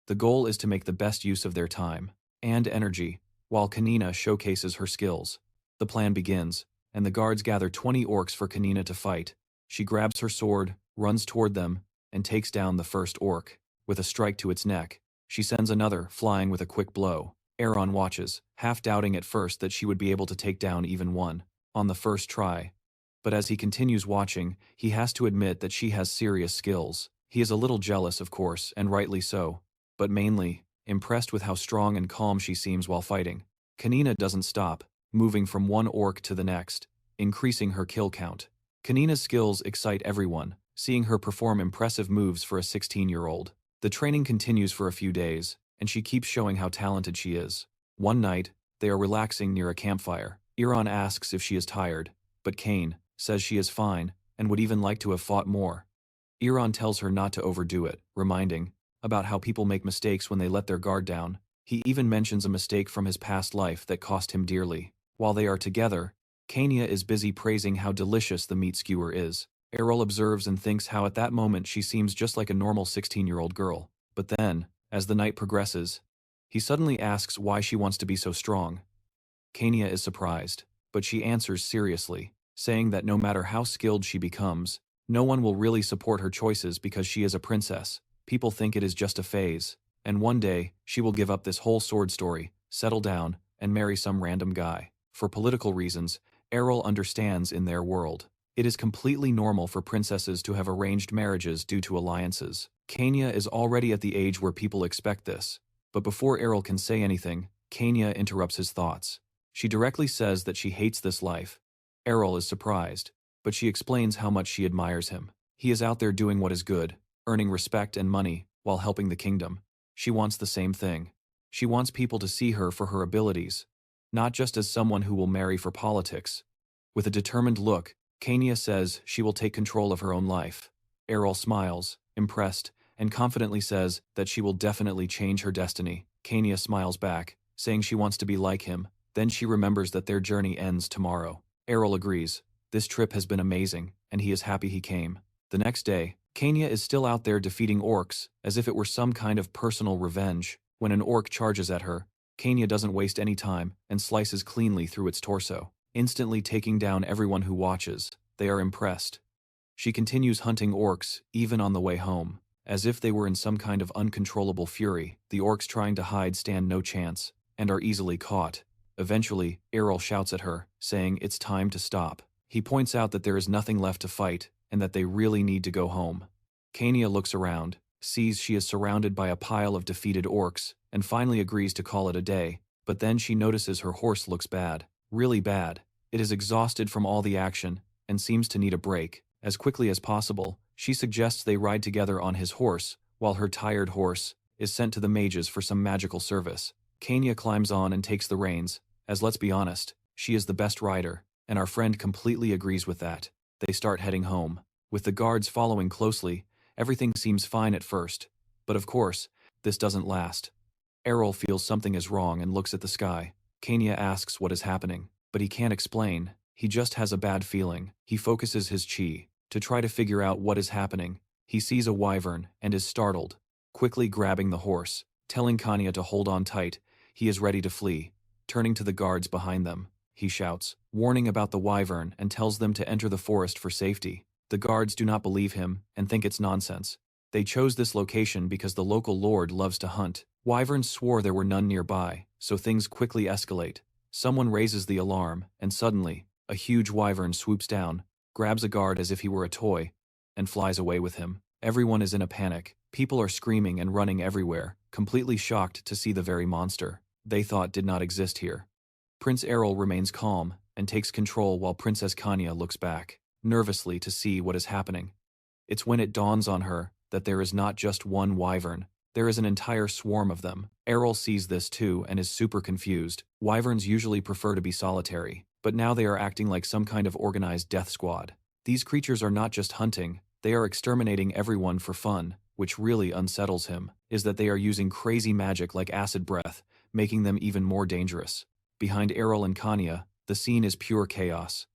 The goal is to make the best use of their time and energy, while Kanina showcases her skills. The plan begins, and the guards gather 20 orcs for Kanina to fight. She grabs her sword, runs toward them, and takes down the first orc. With a strike to its neck, she sends another flying with a quick blow. Aaron watches, half doubting at first that she would be able to take down even one on the first try. But as he continues watching, he has to admit that she has serious skills. He is a little jealous, of course, and rightly so, but mainly impressed with how strong and calm she seems while fighting. Kanina doesn't stop, moving from one orc to the next, increasing her kill count. Kanina's skills excite everyone, seeing her perform impressive moves for a 16-year-old. The training continues for a few days, and she keeps showing how talented she is. One night, they are relaxing near a campfire. Aaron asks if she is tired, but Kane says she is fine and would even like to have fought more. Aaron tells her not to overdo it, reminding about how people make mistakes when they let their guard down. He even mentions a mistake from his past life that cost him dearly. While they are together, Kania is busy praising how delicious the meat skewer is. Errol observes and thinks how at that moment she seems just like a normal 16-year-old girl. But then, as the night progresses, he suddenly asks why she wants to be so strong. Kania is surprised, but she answers seriously, saying that no matter how skilled she becomes, no one will really support her choices because she is a princess. People think it is just a phase, and one day, she will give up this whole sword story, settle down, and marry some random guy. For political reasons, Errol understands in their world. It is completely normal for princesses to have arranged marriages due to alliances. Kenya is already at the age where people expect this. But before Errol can say anything, Kenya interrupts his thoughts. She directly says that she hates this life. Errol is surprised, but she explains how much she admires him. He is out there doing what is good, earning respect and money, while helping the kingdom. She wants the same thing. She wants people to see her for her abilities, not just as someone who will marry for politics. With a determined look, Kenya says she will take control of her own life. Errol smiles, impressed, and confidently says that she will definitely change her destiny. Kenya smiles back, saying she wants to be like him. Then she remembers that their journey ends tomorrow. Errol agrees. This trip has been amazing, and he is happy he came. The next day, Kenya is still out there defeating orcs, as if it were some kind of personal revenge. When an orc charges at her, Kenya doesn't waste any time and slices cleanly through its torso, instantly taking down everyone who watches. They are impressed. She continues hunting orcs, even on the way home, as if they were in some kind of uncontrollable fury. The orcs trying to hide stand no chance, and are easily caught. Eventually, Errol shouts at her, saying it's time to stop. He points out that there is nothing left to fight, and that they really need to go home. Kenya looks around, sees she is surrounded by a pile of defeated orcs, and finally agrees to call it a day. But then she notices her horse looks bad, really bad. It is exhausted from all the action, and seems to need a break. As quickly as possible, she suggests they ride together on his horse, while her tired horse is sent to the mages for some magical service. Kenya climbs on and takes the reins, as let's be honest, she is the best rider, and our friend completely agrees with that. They start heading home. With the guards following closely, everything seems fine at first. But of course, this doesn't last. Errol feels something is wrong and looks at the sky. Kenya asks what is happening, but he can't explain. He just has a bad feeling. He focuses his chi to try to figure out what is happening. He sees a wyvern and is startled, quickly grabbing the horse, telling Kenya to hold on tight. He is ready to flee. Turning to the guards behind them, he shouts, warning about the wyvern, and tells them to enter the forest for safety. The guards do not believe him and think it's nonsense. They chose this location because the local lord loves to hunt. Wyverns swore there were none nearby, so things quickly escalate. Someone raises the alarm, and suddenly, a huge wyvern swoops down, grabs a guard as if he were a toy, and flies away with him. Everyone is in a panic. People are screaming and running everywhere, completely shocked to see the very monster they thought did not exist here. Prince Errol remains calm and takes control while Princess Kenya looks back, nervously to see what is happening. It's when it dawns on her that there is not just one wyvern, there is an entire swarm of them. Errol sees this too and is super confused. Wyverns usually prefer to be solitary, but now they are acting like some kind of organized death squad. These creatures are not just hunting, they are exterminating everyone for fun. Which really unsettles him is that they are using crazy magic like acid breath, making them even more dangerous. Behind Errol and Kenya, the scene is pure chaos.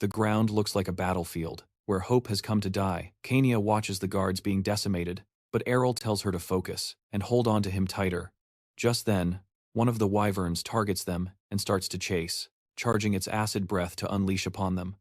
The ground looks like a battlefield, where hope has come to die. Kenya watches the guards being decimated, but Errol tells her to focus and hold on to him tighter. Just then, one of the wyverns targets them and starts to chase, charging its acid breath to unleash upon them.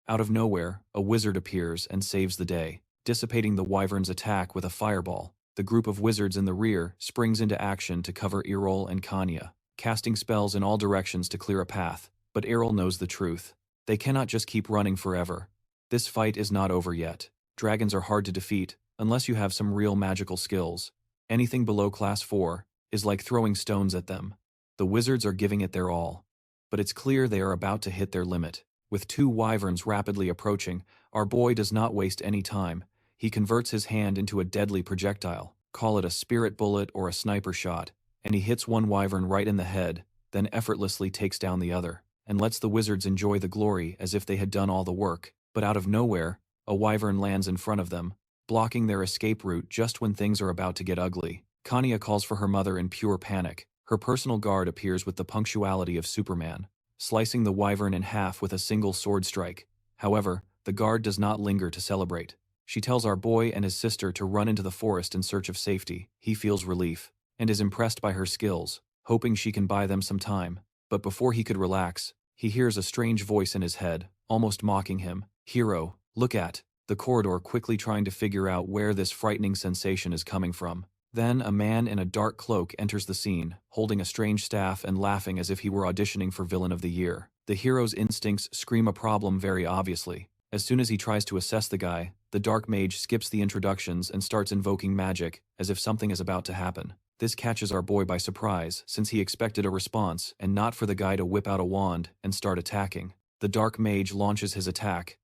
Out of nowhere, a wizard appears and saves the day, dissipating the wyvern's attack with a fireball. The group of wizards in the rear springs into action to cover Errol and Kenya, casting spells in all directions to clear a path. But Errol knows the truth. They cannot just keep running forever. This fight is not over yet. Dragons are hard to defeat, unless you have some real magical skills. Anything below class 4 is like throwing stones at them. The wizards are giving it their all. But it's clear they are about to hit their limit. With two wyverns rapidly approaching, our boy does not waste any time. He converts his hand into a deadly projectile, call it a spirit bullet or a sniper shot, and he hits one wyvern right in the head, then effortlessly takes down the other, and lets the wizards enjoy the glory as if they had done all the work. But out of nowhere, a wyvern lands in front of them, blocking their escape route just when things are about to get ugly. Kenya calls for her mother in pure panic. Her personal guard appears with the punctuality of Superman, slicing the wyvern in half with a single sword strike. However, the guard does not linger to celebrate. She tells our boy and his sister to run into the forest in search of safety. He feels relief, and is impressed by her skills, hoping she can buy them some time. But before he could relax, he hears a strange voice in his head, almost mocking him. "Hero, look at the corridor quickly trying to figure out where this frightening sensation is coming from. Then, a man in a dark cloak enters the scene, holding a strange staff and laughing as if he were auditioning for Villain of the Year. The hero's instincts scream a problem very obviously. As soon as he tries to assess the guy, the dark mage skips the introductions and starts invoking magic, as if something is about to happen. This catches our boy by surprise, since he expected a response and not for the guy to whip out a wand and start attacking. The dark mage launches his attack,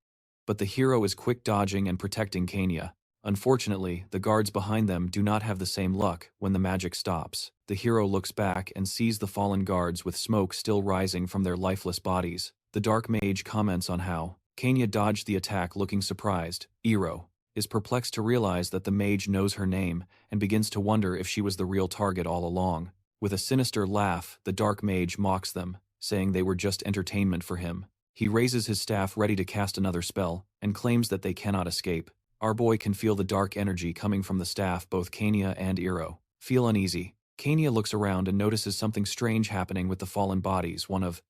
but the hero is quick dodging and protecting Kenya. Unfortunately, the guards behind them do not have the same luck when the magic stops. The hero looks back and sees the fallen guards with smoke still rising from their lifeless bodies. The dark mage comments on how Kenya dodged the attack looking surprised. Iro is perplexed to realize that the mage knows her name and begins to wonder if she was the real target all along. With a sinister laugh, the dark mage mocks them, saying they were just entertainment for him. He raises his staff ready to cast another spell and claims that they cannot escape. Our boy can feel the dark energy coming from the staff. Both Kenya and Iro feel uneasy. Kenya looks around and notices something strange happening with the fallen bodies. One of